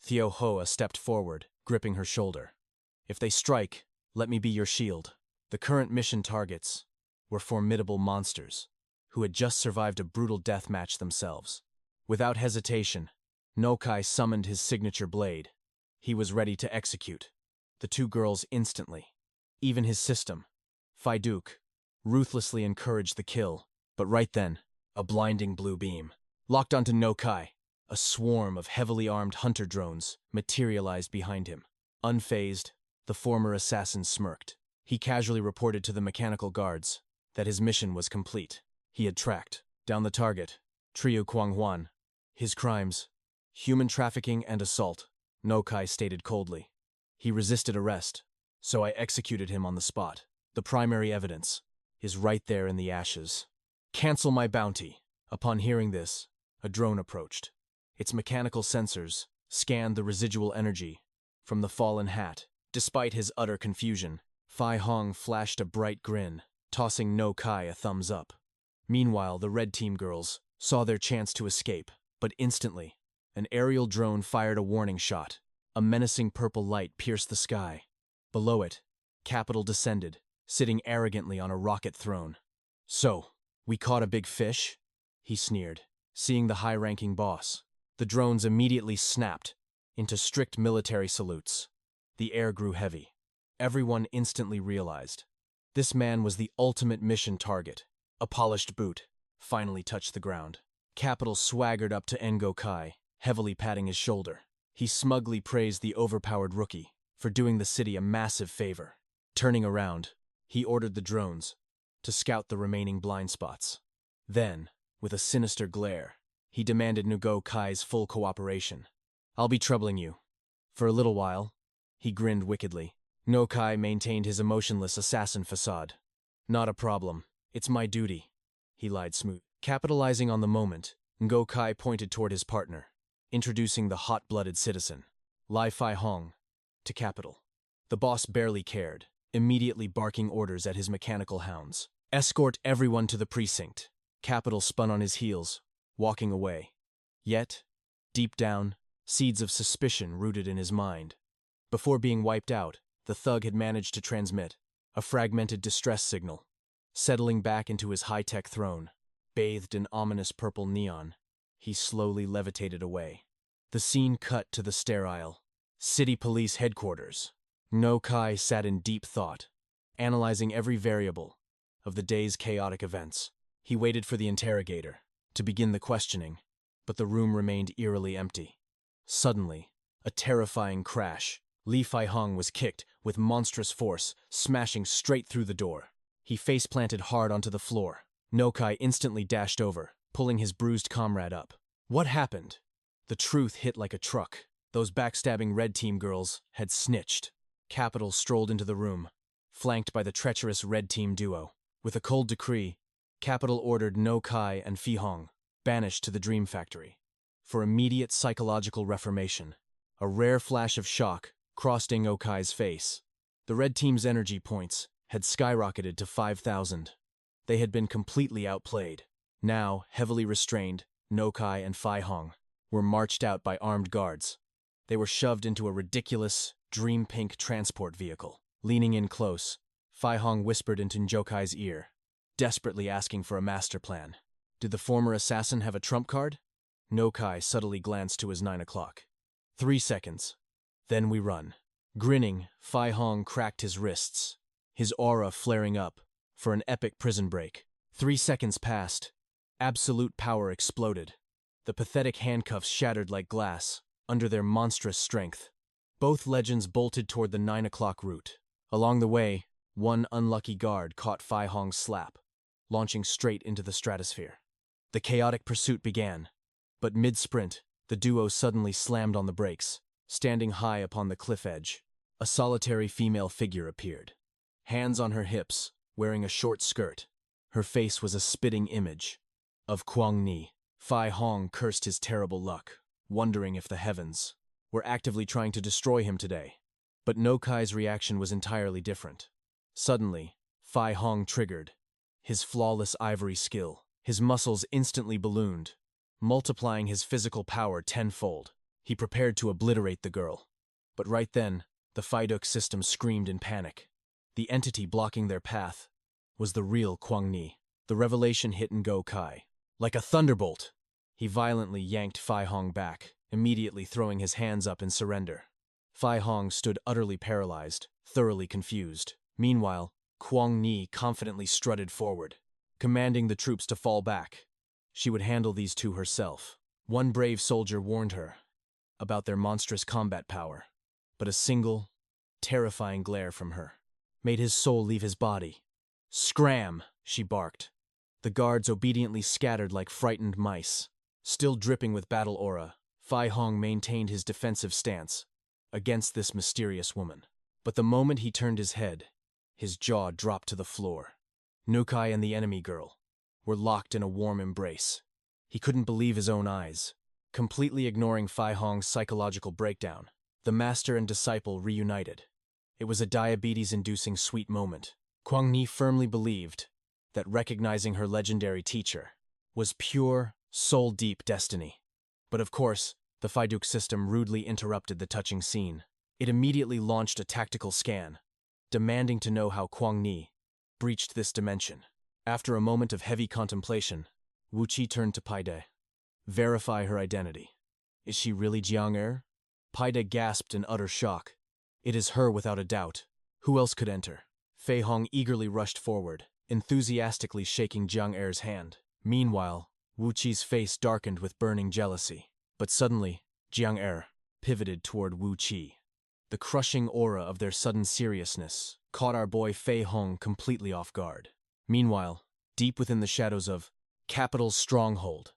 𝒕𝒐𝒏𝒂𝒓𝒏𝒂𝒂𝒓𝒏𝒂𝒂𝒏. Stepped forward, gripping her shoulder. If they strike, let me be your shield. The current mission targets were formidable monsters who had just survived a brutal deathmatch themselves. Without hesitation, No Kai summoned his signature blade. He was ready to execute the two girls instantly. Even his system, Fai Duke, ruthlessly encouraged the kill. But right then, a blinding blue beam locked onto No Kai. A swarm of heavily armed hunter drones materialized behind him. Unfazed, the former assassin smirked. He casually reported to the mechanical guards that his mission was complete. He had tracked down the target, Triu Kwanghuan. His crimes, human trafficking and assault, No Kai stated coldly. He resisted arrest, so I executed him on the spot. The primary evidence is right there in the ashes. Cancel my bounty. Upon hearing this, a drone approached. Its mechanical sensors scanned the residual energy from the fallen hat. Despite his utter confusion, Fai Hong flashed a bright grin, tossing No Kai a thumbs up. Meanwhile, the red team girls saw their chance to escape, but instantly, an aerial drone fired a warning shot. A menacing purple light pierced the sky. Below it, Capital descended, sitting arrogantly on a rocket throne. So, we caught a big fish? He sneered, seeing the high-ranking boss. The drones immediately snapped into strict military salutes. The air grew heavy. Everyone instantly realized. This man was the ultimate mission target. A polished boot finally touched the ground. Capital swaggered up to Ngokai, heavily patting his shoulder. He smugly praised the overpowered rookie for doing the city a massive favor. Turning around, he ordered the drones to scout the remaining blind spots. Then, with a sinister glare, he demanded Ngokai's full cooperation. "I'll be troubling you." For a little while, he grinned wickedly. Ngokai maintained his emotionless assassin facade. "Not a problem. It's my duty," he lied smooth. Capitalizing on the moment, Ngokai pointed toward his partner, introducing the hot-blooded citizen, Lai Fai Hong, to Capital. The boss barely cared, immediately barking orders at his mechanical hounds. "Escort everyone to the precinct." Capital spun on his heels, walking away. Yet, deep down, seeds of suspicion rooted in his mind. Before being wiped out, the thug had managed to transmit a fragmented distress signal. Settling back into his high-tech throne, bathed in ominous purple neon, he slowly levitated away. The scene cut to the sterile city police headquarters. Ngokai sat in deep thought, analyzing every variable of the day's chaotic events. He waited for the interrogator to begin the questioning, but the room remained eerily empty. Suddenly, a terrifying crash. Li Fai Hong was kicked with monstrous force, smashing straight through the door. He face-planted hard onto the floor. Ngokai instantly dashed over, pulling his bruised comrade up. What happened? The truth hit like a truck. Those backstabbing Red Team girls had snitched. Capital strolled into the room, flanked by the treacherous Red Team duo. With a cold decree, Capital ordered Ngokai and Fi Hong banished to the Dream Factory. For immediate psychological reformation, a rare flash of shock crossed Ngokai's face. The Red Team's energy points had skyrocketed to 5,000. They had been completely outplayed. Now, heavily restrained, Ngokai and Fi Hong were marched out by armed guards. They were shoved into a ridiculous, dream-pink transport vehicle. Leaning in close, Fi Hong whispered into Ngokai's ear, desperately asking for a master plan. Did the former assassin have a trump card? Ngokai subtly glanced to his 9 o'clock. 3 seconds. Then we run. Grinning, Fi Hong cracked his wrists, his aura flaring up for an epic prison break. 3 seconds passed. Absolute power exploded. The pathetic handcuffs shattered like glass under their monstrous strength. Both legends bolted toward the 9 o'clock route. Along the way, one unlucky guard caught Fi Hong's slap, launching straight into the stratosphere. The chaotic pursuit began, but mid-sprint, the duo suddenly slammed on the brakes. Standing high upon the cliff edge, a solitary female figure appeared. Hands on her hips, wearing a short skirt, her face was a spitting image of Kwang Ni. Fi Hong cursed his terrible luck, wondering if the heavens were actively trying to destroy him today. But Ngokai's reaction was entirely different. Suddenly, Fi Hong triggered his flawless ivory skill. His muscles instantly ballooned, multiplying his physical power tenfold. He prepared to obliterate the girl. But right then, the 𝒕𝒂𝒂𝒔𝒕 system screamed in panic. The entity blocking their path was the real Kwang Ni. The revelation hit Ngokai like a thunderbolt. He violently yanked Fi Hong back, immediately throwing his hands up in surrender. Fi Hong stood utterly paralyzed, thoroughly confused. Meanwhile, Kwang Ni confidently strutted forward, commanding the troops to fall back. She would handle these two herself. One brave soldier warned her about their monstrous combat power, but a single, terrifying glare from her made his soul leave his body. "Scram!" she barked. The guards obediently scattered like frightened mice. Still dripping with battle aura, Fi Hong maintained his defensive stance against this mysterious woman. But the moment he turned his head, his jaw dropped to the floor. Ngokai and the enemy girl were locked in a warm embrace. He couldn't believe his own eyes. Completely ignoring Fi Hong's psychological breakdown, the master and disciple reunited. It was a diabetes-inducing sweet moment. Kwang Ni firmly believed that recognizing her legendary teacher was pure, soul-deep destiny. But of course, the 𝒕𝒂𝒂𝒔𝒕 system rudely interrupted the touching scene. It immediately launched a tactical scan, demanding to know how Kwang Ni breached this dimension. After a moment of heavy contemplation, Wu Qi turned to 𝒕𝒂𝒂𝒔𝒕. "Verify her identity. Is she really 𝒔𝒔𝒄𝒂𝒔𝒔𝒄𝒂𝒓𝒄𝒂𝒄?" 𝒕𝒂𝒂𝒔𝒕 gasped in utter shock. It is her without a doubt. Who else could enter? Fei Hong eagerly rushed forward, enthusiastically shaking Jiang Er's hand. Meanwhile, Wu Qi's face darkened with burning jealousy. But suddenly, Jiang Er pivoted toward Wu Qi. The crushing aura of their sudden seriousness caught our boy Fei Hong completely off guard. Meanwhile, deep within the shadows of Capital's stronghold,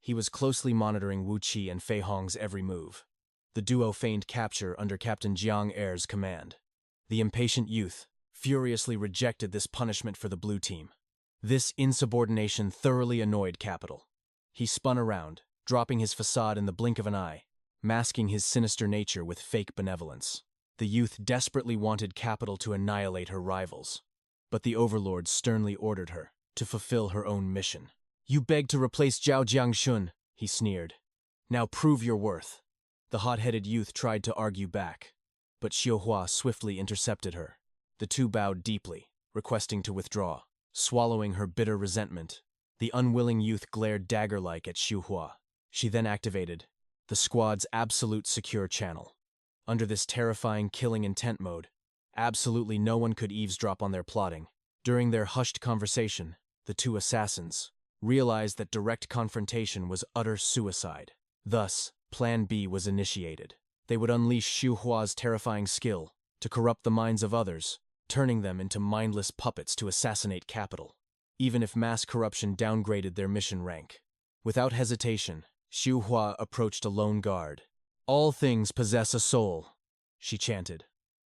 he was closely monitoring Wu Qi and Fei Hong's every move. The duo feigned capture under Captain Jiang Er's command. The impatient youth furiously rejected this punishment for the blue team. This insubordination thoroughly annoyed Capital. He spun around, dropping his facade in the blink of an eye, masking his sinister nature with fake benevolence. The youth desperately wanted Capital to annihilate her rivals. But the overlord sternly ordered her to fulfill her own mission. "You beg to replace Zhao Jiangshun," he sneered. "Now prove your worth." The hot-headed youth tried to argue back, but Xiuhua swiftly intercepted her. The two bowed deeply, requesting to withdraw. Swallowing her bitter resentment, the unwilling youth glared dagger-like at Xiuhua. She then activated the squad's absolute secure channel. Under this terrifying killing intent mode, absolutely no one could eavesdrop on their plotting. During their hushed conversation, the two assassins realized that direct confrontation was utter suicide. Thus, Plan B was initiated. They would unleash Xiuhua's terrifying skill to corrupt the minds of others, turning them into mindless puppets to assassinate Capital, even if mass corruption downgraded their mission rank. Without hesitation, Xiuhua approached a lone guard. "All things possess a soul," she chanted.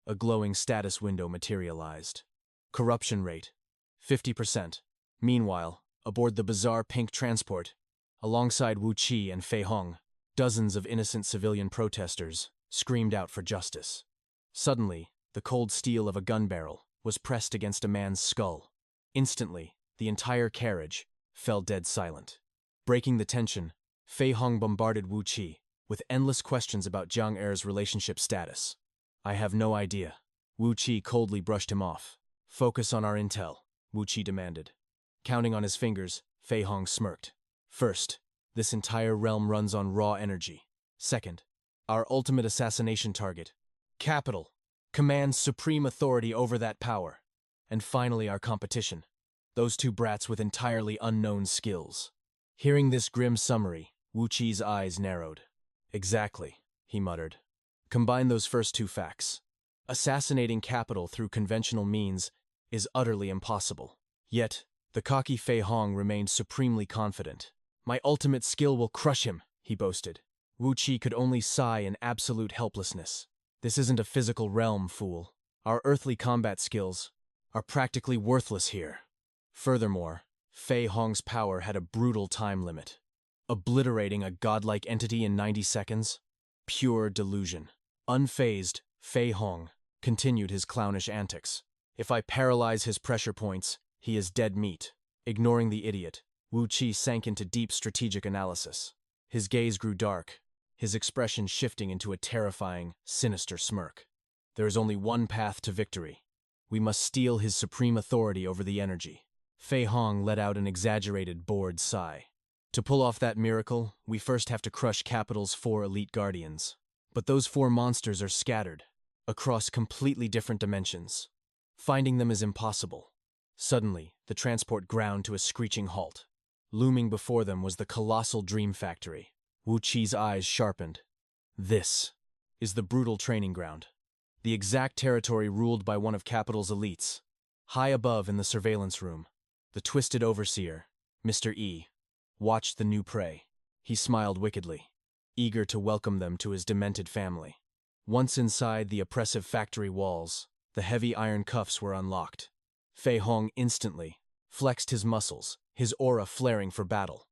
A glowing status window materialized. Corruption rate, 50%. Meanwhile, aboard the bizarre pink transport, alongside Wu Qi and Fei Hong, dozens of innocent civilian protesters screamed out for justice. Suddenly, the cold steel of a gun barrel was pressed against a man's skull. Instantly, the entire carriage fell dead silent. Breaking the tension, Fei Hong bombarded Wu Qi with endless questions about Jiang Er's relationship status. "I have no idea." Wu Qi coldly brushed him off. "Focus on our intel," Wu Qi demanded. Counting on his fingers, Fei Hong smirked. "First, this entire realm runs on raw energy. Second, our ultimate assassination target, Capital, commands supreme authority over that power. And finally, our competition, those two brats with entirely unknown skills." Hearing this grim summary, Wu Qi's eyes narrowed. "Exactly," he muttered. "Combine those first two facts. Assassinating Capital through conventional means is utterly impossible. Yet, the cocky Fei Hong remained supremely confident. "My ultimate skill will crush him," he boasted. Wu Qi could only sigh in absolute helplessness. "This isn't a physical realm, fool. Our earthly combat skills are practically worthless here." Furthermore, Fei Hong's power had a brutal time limit. Obliterating a godlike entity in 90 seconds? Pure delusion. Unfazed, Fei Hong continued his clownish antics. "If I paralyze his pressure points, he is dead meat." Ignoring the idiot, Wu Qi sank into deep strategic analysis. His gaze grew dark, his expression shifting into a terrifying, sinister smirk. "There is only one path to victory. We must steal his supreme authority over the energy." Fei Hong let out an exaggerated, bored sigh. "To pull off that miracle, we first have to crush Capital's 4 elite guardians. But those 4 monsters are scattered across completely different dimensions. Finding them is impossible." Suddenly, the transport ground to a screeching halt. Looming before them was the colossal dream factory. Wu Qi's eyes sharpened. "This is the brutal training ground. The exact territory ruled by one of Capital's elites. High above in the surveillance room, the twisted overseer, Mr. E, watched the new prey. He smiled wickedly, eager to welcome them to his demented family. Once inside the oppressive factory walls, the heavy iron cuffs were unlocked. Fei Hong instantly flexed his muscles, his aura flaring for battle.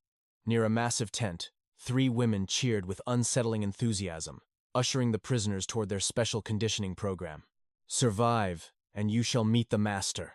Near a massive tent, 3 women cheered with unsettling enthusiasm, ushering the prisoners toward their special conditioning program. "Survive, and you shall meet the master."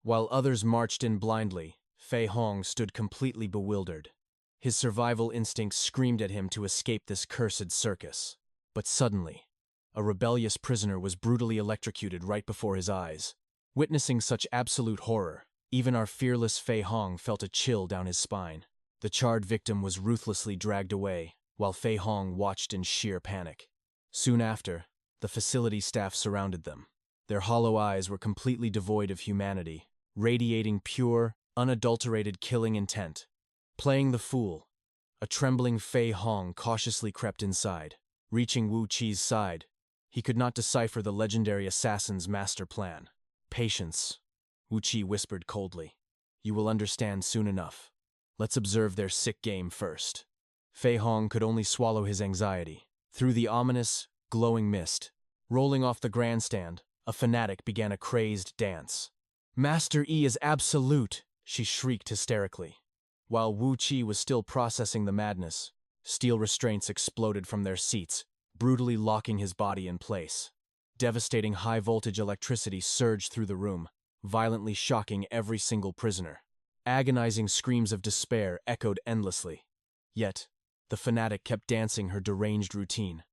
While others marched in blindly, Fei Hong stood completely bewildered. His survival instincts screamed at him to escape this cursed circus. But suddenly, a rebellious prisoner was brutally electrocuted right before his eyes. Witnessing such absolute horror, even our fearless Fei Hong felt a chill down his spine. The charred victim was ruthlessly dragged away, while Fei Hong watched in sheer panic. Soon after, The facility staff surrounded them. Their hollow eyes were completely devoid of humanity, radiating pure, unadulterated killing intent. Playing the fool, a trembling Fei Hong cautiously crept inside. Reaching Wu Qi's side, he could not decipher the legendary assassin's master plan. Patience, Wu Qi whispered coldly. You will understand soon enough. Let's observe their sick game first. Fei Hong could only swallow his anxiety. Through the ominous, glowing mist, rolling off the grandstand, a fanatic began a crazed dance. Master Yi is absolute, she shrieked hysterically. While Wu Qi was still processing the madness, steel restraints exploded from their seats, brutally locking his body in place. Devastating high-voltage electricity surged through the room, violently shocking every single prisoner. Agonizing screams of despair echoed endlessly. Yet, the fanatic kept dancing her deranged routine.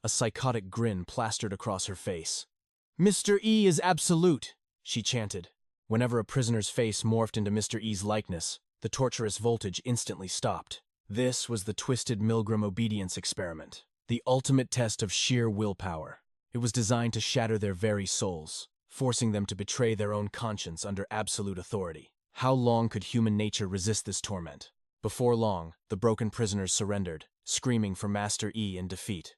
A psychotic grin plastered across her face. Mr. E is absolute, she chanted. Whenever a prisoner's face morphed into Mr. E's likeness, the torturous voltage instantly stopped. This was the twisted Milgram obedience experiment, the ultimate test of sheer willpower. It was designed to shatter their very souls, forcing them to betray their own conscience under absolute authority. How long could human nature resist this torment? Before long, the broken prisoners surrendered, screaming for Master E in defeat.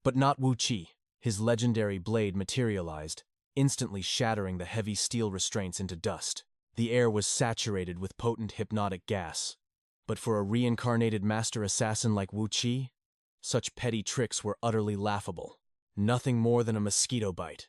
But not Wu Qi. His legendary blade materialized, instantly shattering the heavy steel restraints into dust. The air was saturated with potent hypnotic gas. But for a reincarnated master assassin like Wu Qi, such petty tricks were utterly laughable. Nothing more than a mosquito bite.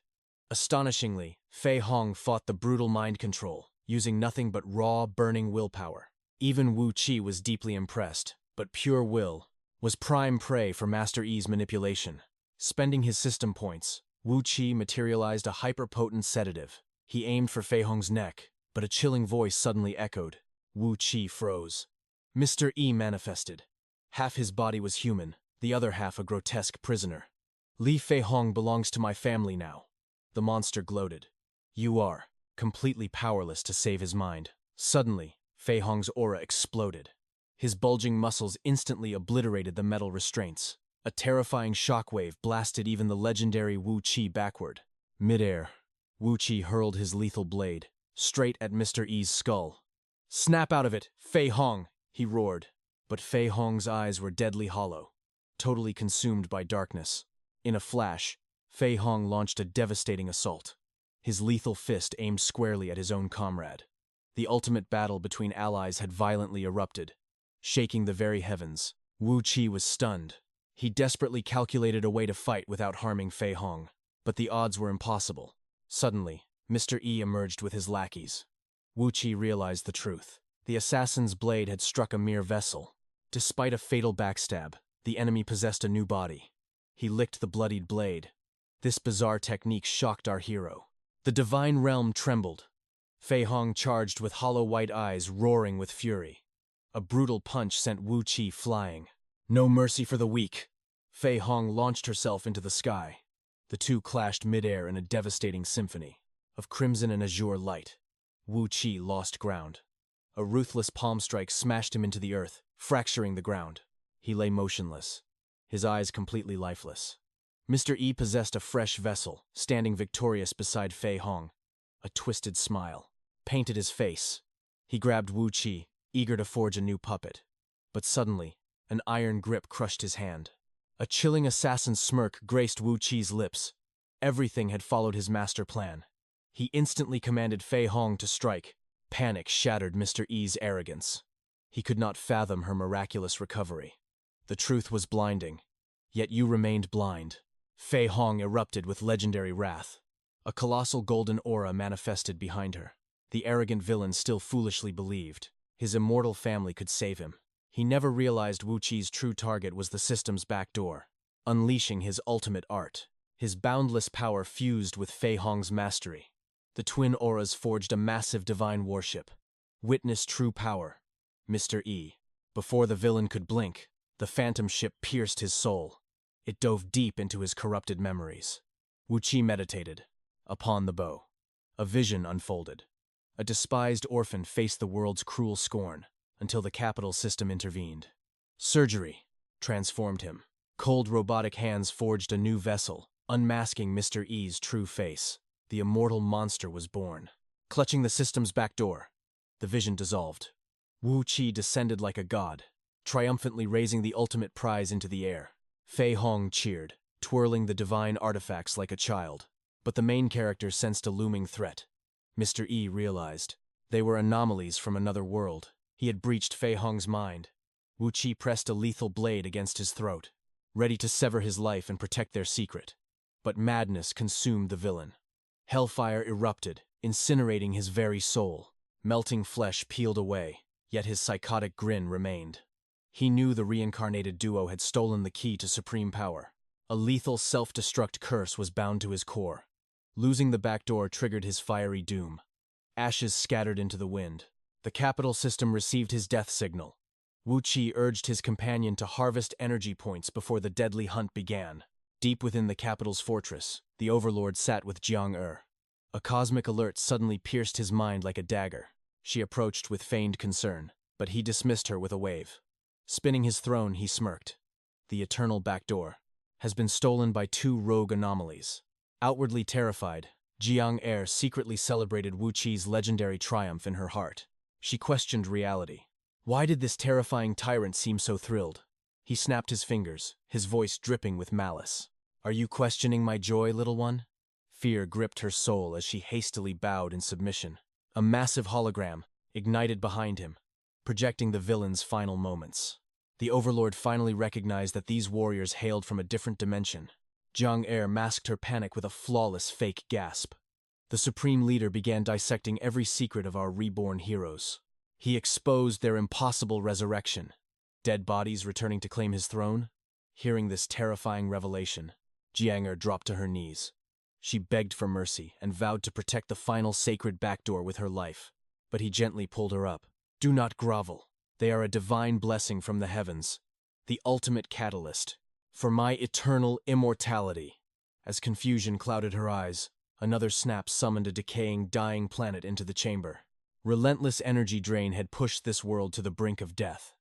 Astonishingly, Fei Hong fought the brutal mind control, using nothing but raw, burning willpower. Even Wu Qi was deeply impressed, but pure will was prime prey for Master Yi's manipulation. Spending his system points, Wu Qi materialized a hyper-potent sedative. He aimed for Fei Hong's neck, but a chilling voice suddenly echoed. Wu Qi froze. Mr. E manifested. Half his body was human, the other half a grotesque prisoner. Li Fei Hong belongs to my family now. The monster gloated. You are completely powerless to save his mind. Suddenly, Fei Hong's aura exploded. His bulging muscles instantly obliterated the metal restraints. A terrifying shockwave blasted even the legendary Wu Qi backward. Mid-air, Wu Qi hurled his lethal blade, straight at Mr. Yi's skull. Snap out of it, Fei Hong, he roared. But Fei Hong's eyes were deadly hollow, totally consumed by darkness. In a flash, Fei Hong launched a devastating assault. His lethal fist aimed squarely at his own comrade. The ultimate battle between allies had violently erupted, shaking the very heavens. Wu Qi was stunned. He desperately calculated a way to fight without harming Fei Hong, but the odds were impossible. Suddenly, Mr. E emerged with his lackeys. Wu Qi realized the truth. The assassin's blade had struck a mere vessel. Despite a fatal backstab, the enemy possessed a new body. He licked the bloodied blade. This bizarre technique shocked our hero. The divine realm trembled. Fei Hong charged with hollow white eyes roaring with fury. A brutal punch sent Wu Qi flying. No mercy for the weak. Fei Hong launched herself into the sky. The two clashed mid-air in a devastating symphony of crimson and azure light. Wu Qi lost ground. A ruthless palm strike smashed him into the earth, fracturing the ground. He lay motionless, his eyes completely lifeless. Mr. E possessed a fresh vessel, standing victorious beside Fei Hong. A twisted smile painted his face. He grabbed Wu Qi, eager to forge a new puppet. But suddenly, an iron grip crushed his hand. A chilling assassin's smirk graced Wu Qi's lips. Everything had followed his master plan. He instantly commanded Fei Hong to strike. Panic shattered Mr. E's arrogance. He could not fathom her miraculous recovery. The truth was blinding, yet you remained blind. Fei Hong erupted with legendary wrath. A colossal golden aura manifested behind her. The arrogant villain still foolishly believed his immortal family could save him. He never realized Wu Qi's true target was the system's back door, unleashing his ultimate art. His boundless power fused with Fei Hong's mastery. The twin auras forged a massive divine warship. Witness true power. Mr. E. Before the villain could blink, the phantom ship pierced his soul. It dove deep into his corrupted memories. Wu Qi meditated. Upon the bow, a vision unfolded. A despised orphan faced the world's cruel scorn, until the capital system intervened. Surgery transformed him. Cold robotic hands forged a new vessel, unmasking Mr. Yi's true face. The immortal monster was born. Clutching the system's back door, the vision dissolved. Wu-Qi descended like a god, triumphantly raising the ultimate prize into the air. Fei Hong cheered, twirling the divine artifacts like a child. But the main character sensed a looming threat. Mr. Yi realized they were anomalies from another world. He had breached Fei Hong's mind. Wu-Qi pressed a lethal blade against his throat, ready to sever his life and protect their secret. But madness consumed the villain. Hellfire erupted, incinerating his very soul. Melting flesh peeled away, yet his psychotic grin remained. He knew the reincarnated duo had stolen the key to supreme power. A lethal self-destruct curse was bound to his core. Losing the back door triggered his fiery doom. Ashes scattered into the wind. The capital system received his death signal. Wu-Qi urged his companion to harvest energy points before the deadly hunt began. Deep within the capital's fortress, the overlord sat with Jiang-Er. A cosmic alert suddenly pierced his mind like a dagger. She approached with feigned concern, but he dismissed her with a wave. Spinning his throne, he smirked. The eternal back door has been stolen by two rogue anomalies. Outwardly terrified, Jiang-Er secretly celebrated Wu-Qi's legendary triumph in her heart. She questioned reality. Why did this terrifying tyrant seem so thrilled? He snapped his fingers, his voice dripping with malice. Are you questioning my joy, little one? Fear gripped her soul as she hastily bowed in submission. A massive hologram ignited behind him, projecting the villain's final moments. The overlord finally recognized that these warriors hailed from a different dimension. Jiang-Er masked her panic with a flawless fake gasp. The supreme leader began dissecting every secret of our reborn heroes. He exposed their impossible resurrection. Dead bodies returning to claim his throne? Hearing this terrifying revelation, Jiang-Er dropped to her knees. She begged for mercy and vowed to protect the final sacred backdoor with her life. But he gently pulled her up. Do not grovel. They are a divine blessing from the heavens, the ultimate catalyst for my eternal immortality. As confusion clouded her eyes, another snap summoned a decaying, dying planet into the chamber. Relentless energy drain had pushed this world to the brink of death.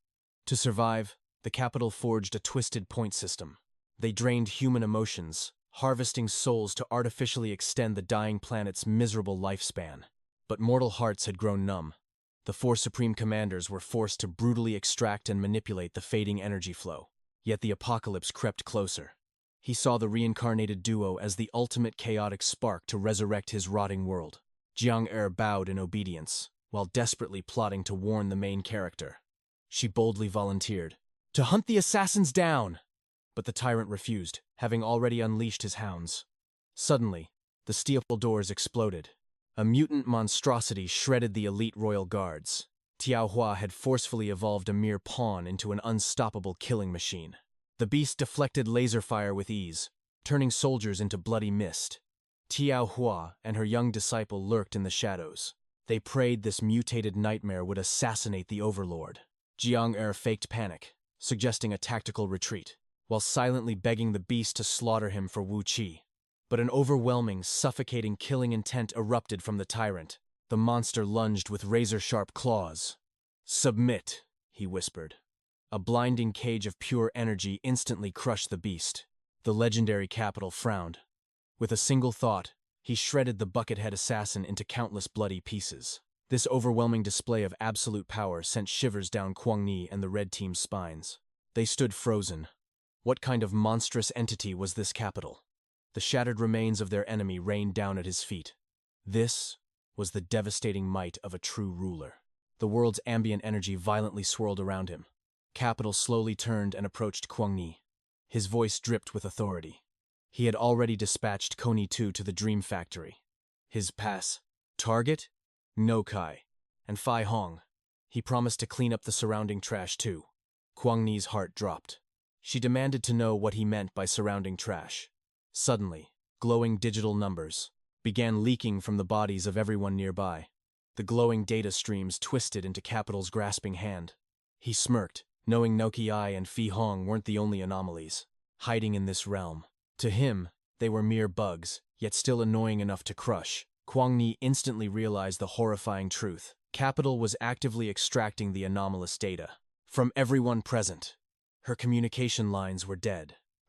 To survive, the capital forged a twisted point system. They drained human emotions, harvesting souls to artificially extend the dying planet's miserable lifespan. But mortal hearts had grown numb. The four supreme commanders were forced to brutally extract and manipulate the fading energy flow. Yet the apocalypse crept closer. He saw the reincarnated duo as the ultimate chaotic spark to resurrect his rotting world. Jiang-Er bowed in obedience, while desperately plotting to warn the main character. She boldly volunteered, to hunt the assassins down! But the tyrant refused, having already unleashed his hounds. Suddenly, the steel doors exploded. A mutant monstrosity shredded the elite royal guards. Tiaohua had forcefully evolved a mere pawn into an unstoppable killing machine. The beast deflected laser fire with ease, turning soldiers into bloody mist. Tiaohua and her young disciple lurked in the shadows. They prayed this mutated nightmare would assassinate the overlord. Jiang-Er faked panic, suggesting a tactical retreat, while silently begging the beast to slaughter him for Wu-Qi. But an overwhelming, suffocating killing intent erupted from the tyrant. The monster lunged with razor-sharp claws. Submit, he whispered. A blinding cage of pure energy instantly crushed the beast. The legendary capital frowned. With a single thought, he shredded the buckethead assassin into countless bloody pieces. This overwhelming display of absolute power sent shivers down Guangni and the red team's spines. They stood frozen. What kind of monstrous entity was this capital? The shattered remains of their enemy rained down at his feet. This was the devastating might of a true ruler. The world's ambient energy violently swirled around him. Capital slowly turned and approached Guangni. His voice dripped with authority. He had already dispatched Koni 2 to the Dream Factory. His pass. Target? No Kai. And Fai Hong. He promised to clean up the surrounding trash too. Guangni's heart dropped. She demanded to know what he meant by surrounding trash. Suddenly, glowing digital numbers began leaking from the bodies of everyone nearby. The glowing data streams twisted into Capital's grasping hand. He smirked, knowing Noki and Fei Hong weren't the only anomalies hiding in this realm. To him, they were mere bugs, yet still annoying enough to crush. Guangni instantly realized the horrifying truth. Capital was actively extracting the anomalous data from everyone present. Her communication lines were dead.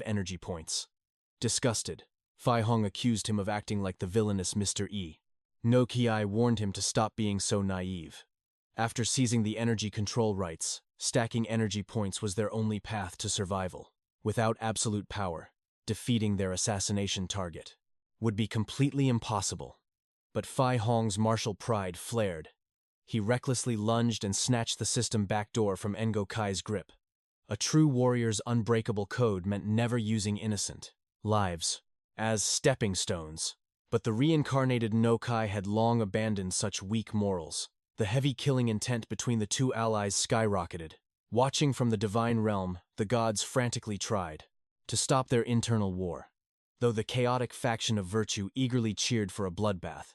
of energy points. Disgusted, Fai Hong accused him of acting like the villainous Mr. E. No Ki warned him to stop being so naive. After seizing the energy control rights, stacking energy points was their only path to survival. Without absolute power, defeating their assassination target would be completely impossible. But Fai Hong's martial pride flared. He recklessly lunged and snatched the system backdoor from Ngokai's grip. A true warrior's unbreakable code meant never using innocent lives as stepping stones. But the reincarnated No-Kai had long abandoned such weak morals. The heavy killing intent between the two allies skyrocketed. Watching from the divine realm, the gods frantically tried to stop their internal war, though the chaotic faction of virtue eagerly cheered for a bloodbath.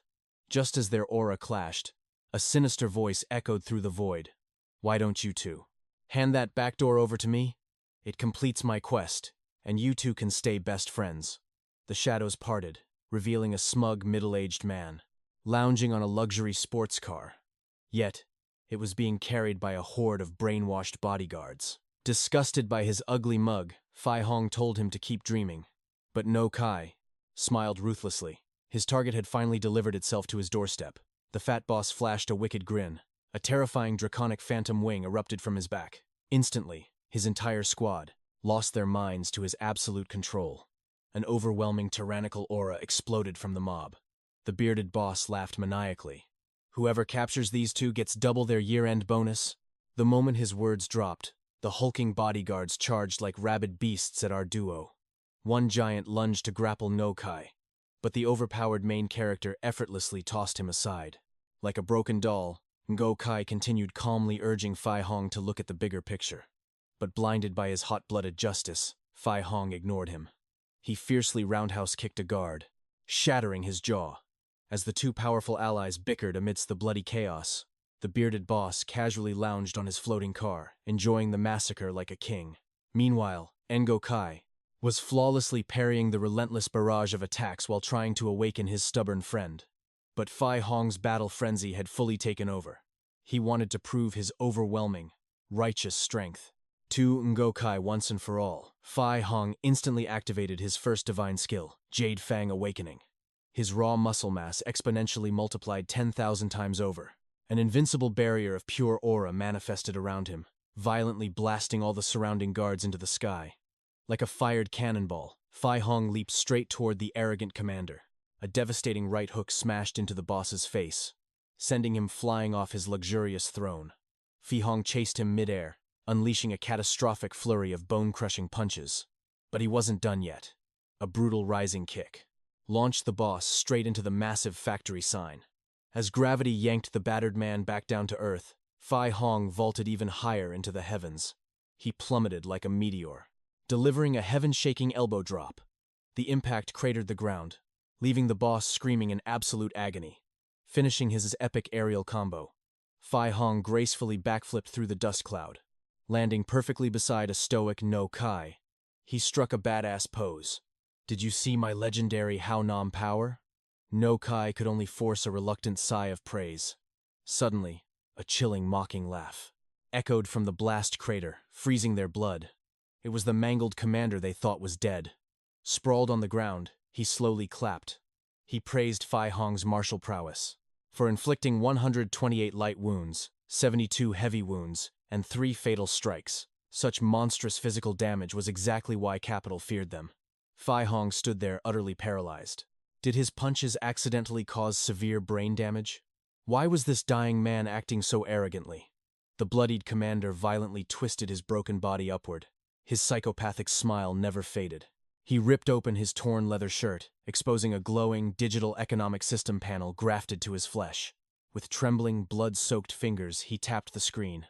Just as their aura clashed, a sinister voice echoed through the void. "Why don't you two hand that back door over to me? It completes my quest, and you two can stay best friends." The shadows parted, revealing a smug, middle-aged man, lounging on a luxury sports car. Yet, it was being carried by a horde of brainwashed bodyguards. Disgusted by his ugly mug, Fai Hong told him to keep dreaming. But No Kai smiled ruthlessly. His target had finally delivered itself to his doorstep. The fat boss flashed a wicked grin. A terrifying draconic phantom wing erupted from his back. Instantly, his entire squad lost their minds to his absolute control. An overwhelming tyrannical aura exploded from the mob. The bearded boss laughed maniacally. "Whoever captures these two gets double their year-end bonus." The moment his words dropped, the hulking bodyguards charged like rabid beasts at our duo. One giant lunged to grapple No Kai, but the overpowered main character effortlessly tossed him aside. Like a broken doll, Ngo Kai continued calmly urging Fai Hong to look at the bigger picture. But blinded by his hot-blooded justice, Fai Hong ignored him. He fiercely roundhouse kicked a guard, shattering his jaw. As the two powerful allies bickered amidst the bloody chaos, the bearded boss casually lounged on his floating car, enjoying the massacre like a king. Meanwhile, Ngo Kai was flawlessly parrying the relentless barrage of attacks while trying to awaken his stubborn friend. But Fai Hong's battle frenzy had fully taken over. He wanted to prove his overwhelming, righteous strength. To Ngo Kai once and for all, Fai Hong instantly activated his first divine skill, Jade Fang Awakening. His raw muscle mass exponentially multiplied 10,000 times over. An invincible barrier of pure aura manifested around him, violently blasting all the surrounding guards into the sky. Like a fired cannonball, Fai Hong leaped straight toward the arrogant commander. A devastating right hook smashed into the boss's face, sending him flying off his luxurious throne. Fai Hong chased him midair, unleashing a catastrophic flurry of bone-crushing punches. But he wasn't done yet. A brutal rising kick launched the boss straight into the massive factory sign. As gravity yanked the battered man back down to earth, Fai Hong vaulted even higher into the heavens. He plummeted like a meteor, delivering a heaven-shaking elbow drop. The impact cratered the ground, leaving the boss screaming in absolute agony. Finishing his epic aerial combo, Fai Hong gracefully backflipped through the dust cloud, landing perfectly beside a stoic No Kai. He struck a badass pose. "Did you see my legendary Hao Nam power?" No Kai could only force a reluctant sigh of praise. Suddenly, a chilling, mocking laugh echoed from the blast crater, freezing their blood. It was the mangled commander they thought was dead. Sprawled on the ground, he slowly clapped. He praised Fai Hong's martial prowess. For inflicting 128 light wounds, 72 heavy wounds, and 3 fatal strikes, such monstrous physical damage was exactly why Capital feared them. Fai Hong stood there utterly paralyzed. Did his punches accidentally cause severe brain damage? Why was this dying man acting so arrogantly? The bloodied commander violently twisted his broken body upward. His psychopathic smile never faded. He ripped open his torn leather shirt, exposing a glowing, digital economic system panel grafted to his flesh. With trembling, blood-soaked fingers, he tapped the screen.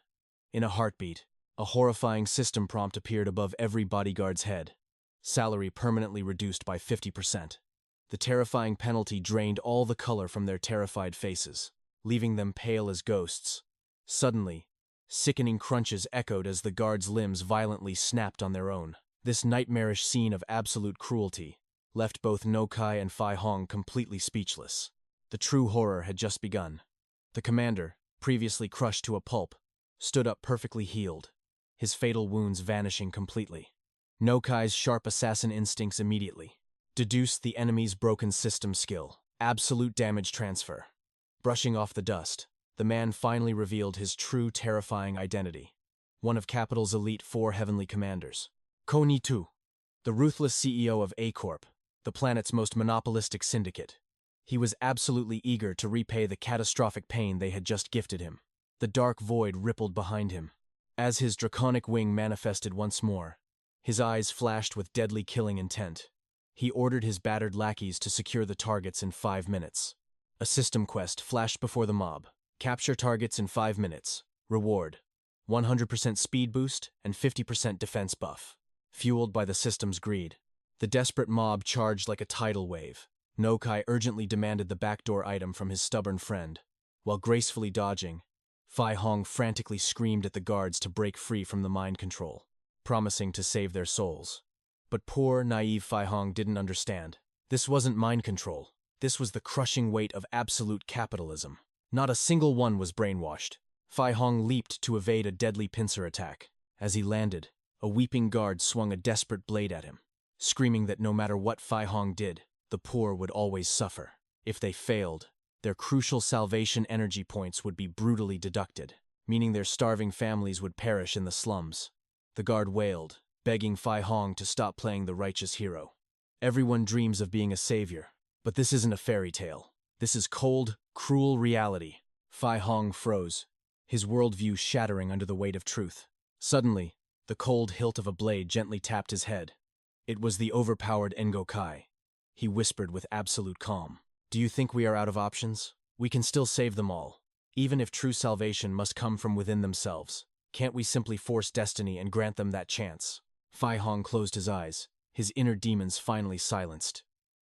In a heartbeat, a horrifying system prompt appeared above every bodyguard's head. Salary permanently reduced by 50%. The terrifying penalty drained all the color from their terrified faces, leaving them pale as ghosts. Suddenly, sickening crunches echoed as the guards' limbs violently snapped on their own. This nightmarish scene of absolute cruelty left both Nokai and Fai Hong completely speechless. The true horror had just begun. The commander, previously crushed to a pulp, stood up perfectly healed, his fatal wounds vanishing completely. Nokai's sharp assassin instincts immediately deduced the enemy's broken system skill, absolute damage transfer. Brushing off the dust, the man finally revealed his true terrifying identity, one of Capital's elite 4 heavenly commanders. Koni Tu, the ruthless CEO of A-Corp, the planet's most monopolistic syndicate. He was absolutely eager to repay the catastrophic pain they had just gifted him. The dark void rippled behind him. As his draconic wing manifested once more, his eyes flashed with deadly killing intent. He ordered his battered lackeys to secure the targets in 5 minutes. A system quest flashed before the mob. Capture targets in 5 minutes. Reward: 100% speed boost and 50% defense buff. Fueled by the system's greed, the desperate mob charged like a tidal wave. Nokai urgently demanded the backdoor item from his stubborn friend. While gracefully dodging, Fai Hong frantically screamed at the guards to break free from the mind control, promising to save their souls. But poor, naive Fai Hong didn't understand. This wasn't mind control. This was the crushing weight of absolute capitalism. Not a single one was brainwashed. Fai Hong leaped to evade a deadly pincer attack. As he landed, a weeping guard swung a desperate blade at him, screaming that no matter what Fai Hong did, the poor would always suffer. If they failed, their crucial salvation energy points would be brutally deducted, meaning their starving families would perish in the slums. The guard wailed, begging Fai Hong to stop playing the righteous hero. Everyone dreams of being a savior, but this isn't a fairy tale. This is cold, cruel reality. Fai Hong froze, his worldview shattering under the weight of truth. Suddenly, the cold hilt of a blade gently tapped his head. It was the overpowered Ngokai. He whispered with absolute calm. Do you think we are out of options? We can still save them all. Even if true salvation must come from within themselves, can't we simply force destiny and grant them that chance? Fai Hong closed his eyes, his inner demons finally silenced.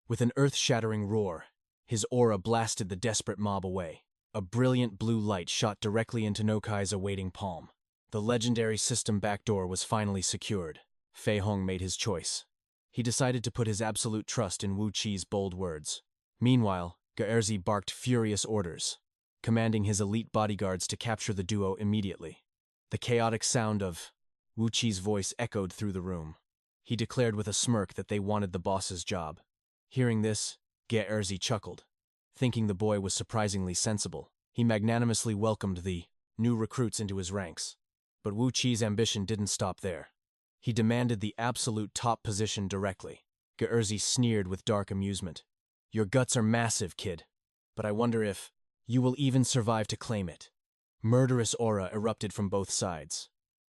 With an earth-shattering roar, his aura blasted the desperate mob away. A brilliant blue light shot directly into Nokai's awaiting palm. The legendary system backdoor was finally secured. Fai Hong made his choice. He decided to put his absolute trust in Wu Qi's bold words. Meanwhile, 𝒂𝒔𝒄𝒂𝒓𝒏 barked furious orders, commanding his elite bodyguards to capture the duo immediately. The chaotic sound of Wu Qi's voice echoed through the room. He declared with a smirk that they wanted the boss's job. Hearing this, 𝒂𝒂𝒓𝒏 chuckled. Thinking the boy was surprisingly sensible, he magnanimously welcomed the new recruits into his ranks. But Wu Qi's ambition didn't stop there. He demanded the absolute top position directly. 𝒂𝒂𝒓𝒏 sneered with dark amusement. Your guts are massive, kid, but I wonder if you will even survive to claim it. Murderous aura erupted from both sides.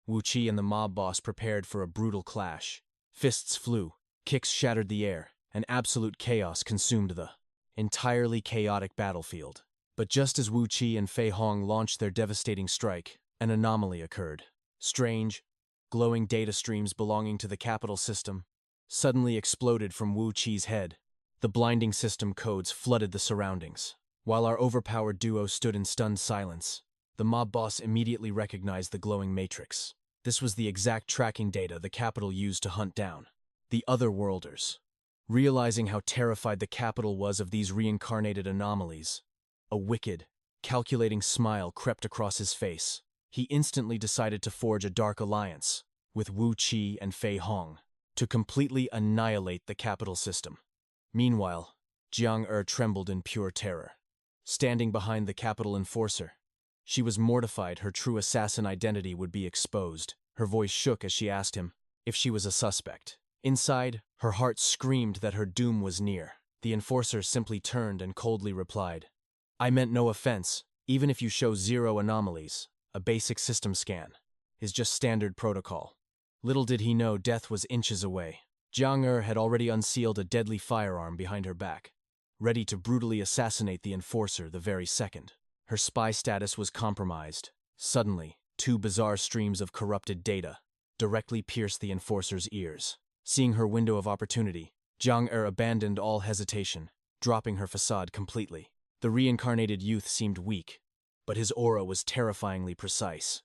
Wu Qi and the mob boss prepared for a brutal clash. Fists flew, kicks shattered the air, and absolute chaos consumed the entirely chaotic battlefield. But just as Wu Qi and Fai Hong launched their devastating strike, an anomaly occurred. Strange, glowing data streams belonging to the capital system suddenly exploded from Wu Qi's head. The blinding system codes flooded the surroundings. While our overpowered duo stood in stunned silence, the mob boss immediately recognized the glowing matrix. This was the exact tracking data the capital used to hunt down the otherworlders. Realizing how terrified the capital was of these reincarnated anomalies, a wicked, calculating smile crept across his face. He instantly decided to forge a dark alliance with Wu Qi and Fai Hong to completely annihilate the capital system. Meanwhile, Jiang trembled in pure terror. Standing behind the capital enforcer, she was mortified her true assassin identity would be exposed. Her voice shook as she asked him if she was a suspect. Inside, her heart screamed that her doom was near. The enforcer simply turned and coldly replied, I meant no offense. Even if you show 0 anomalies, a basic system scan is just standard protocol. Little did he know death was inches away. Jiang had already unsealed a deadly firearm behind her back, ready to brutally assassinate the enforcer the very second. Her spy status was compromised. Suddenly, 2 bizarre streams of corrupted data directly pierced the enforcer's ears. Seeing her window of opportunity, 𝒔𝒔𝒄𝒂𝒓 abandoned all hesitation, dropping her facade completely. The reincarnated youth seemed weak, but his aura was terrifyingly precise.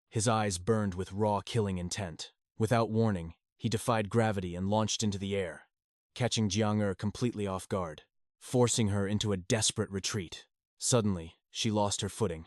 His eyes burned with raw killing intent. Without warning, he defied gravity and launched into the air, catching 𝒔𝒔𝒄𝒂𝒓 completely off guard, forcing her into a desperate retreat. Suddenly, she lost her footing.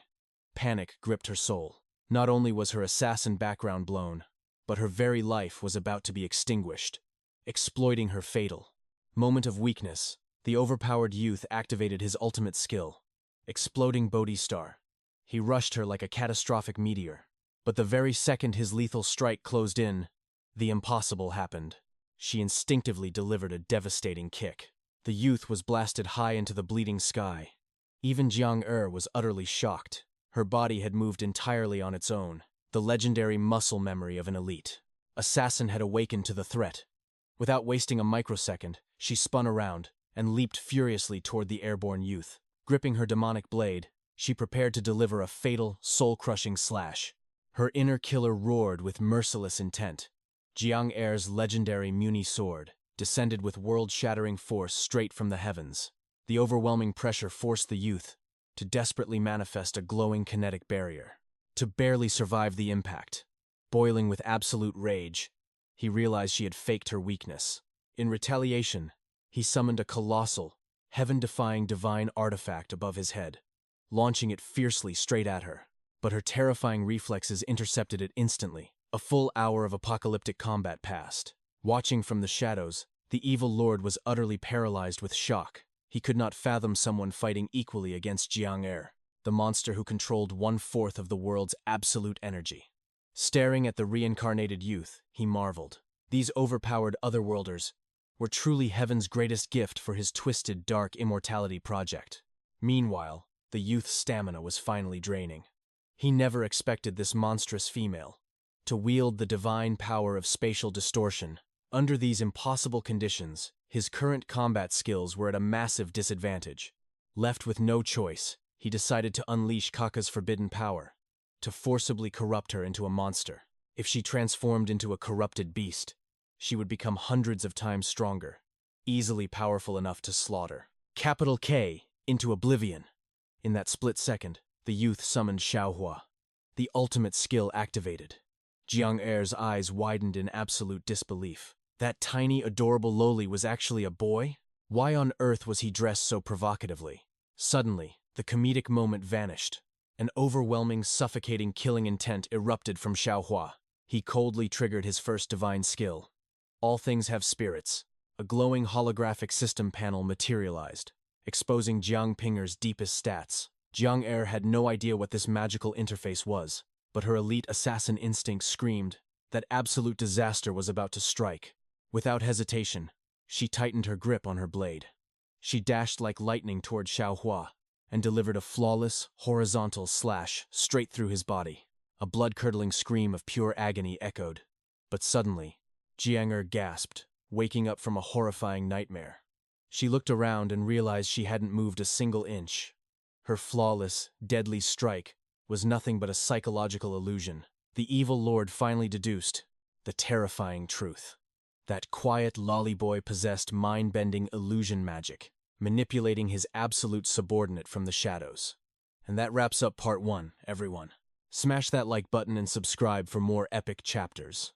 Panic gripped her soul. Not only was her assassin background blown, but her very life was about to be extinguished, exploiting her fatal moment of weakness. The overpowered youth activated his ultimate skill, exploding Bodhi-star. He rushed her like a catastrophic meteor. But the very second his lethal strike closed in, the impossible happened. She instinctively delivered a devastating kick. The youth was blasted high into the bleeding sky. Even 𝒔𝒔𝒄𝒂𝒓 was utterly shocked. Her body had moved entirely on its own. The legendary muscle memory of an elite assassin had awakened to the threat. Without wasting a microsecond, she spun around and leaped furiously toward the airborne youth. Gripping her demonic blade, she prepared to deliver a fatal, soul-crushing slash. Her inner killer roared with merciless intent. 𝒔𝒔𝒄𝒂𝒓's legendary Muni sword descended with world-shattering force straight from the heavens. The overwhelming pressure forced the youth to desperately manifest a glowing kinetic barrier, to barely survive the impact. Boiling with absolute rage, he realized she had faked her weakness. In retaliation, he summoned a colossal, heaven-defying divine artifact above his head, launching it fiercely straight at her. But her terrifying reflexes intercepted it instantly. A full hour of apocalyptic combat passed. Watching from the shadows, the evil lord was utterly paralyzed with shock. He could not fathom someone fighting equally against 𝒔𝒔𝒄𝒂𝒓, the monster who controlled 1/4 of the world's absolute energy. Staring at the reincarnated youth, he marveled. These overpowered otherworlders were truly heaven's greatest gift for his twisted, dark immortality project. Meanwhile, the youth's stamina was finally draining. He never expected this monstrous female to wield the divine power of spatial distortion. Under these impossible conditions, his current combat skills were at a massive disadvantage. Left with no choice, he decided to unleash Kaka's forbidden power, to forcibly corrupt her into a monster. If she transformed into a corrupted beast, she would become hundreds of times stronger, easily powerful enough to slaughter. Capital K into oblivion. In that split second, the youth summoned xiaohua. The ultimate skill activated. 𝒔𝒔𝒄𝒂𝒓's eyes widened in absolute disbelief. That tiny, adorable loli was actually a boy? Why on earth was he dressed so provocatively? Suddenly, the comedic moment vanished. An overwhelming, suffocating killing intent erupted from xiaohua. He coldly triggered his first divine skill. All things have spirits. A glowing holographic system panel materialized, exposing 𝒔𝒔𝒄𝒂𝒓's deepest stats. 𝒔𝒔𝒄𝒂𝒓 had no idea what this magical interface was, but her elite assassin instinct screamed that absolute disaster was about to strike. Without hesitation, she tightened her grip on her blade. She dashed like lightning toward xiaohua and delivered a flawless, horizontal slash straight through his body. A blood-curdling scream of pure agony echoed. But suddenly, 𝒔𝒔𝒄𝒂𝒓 gasped, waking up from a horrifying nightmare. She looked around and realized she hadn't moved a single inch. Her flawless, deadly strike was nothing but a psychological illusion. The evil lord finally deduced the terrifying truth. That quiet lollyboy possessed mind-bending illusion magic, manipulating his absolute subordinate from the shadows. And that wraps up part 1, everyone. Smash that like button and subscribe for more epic chapters.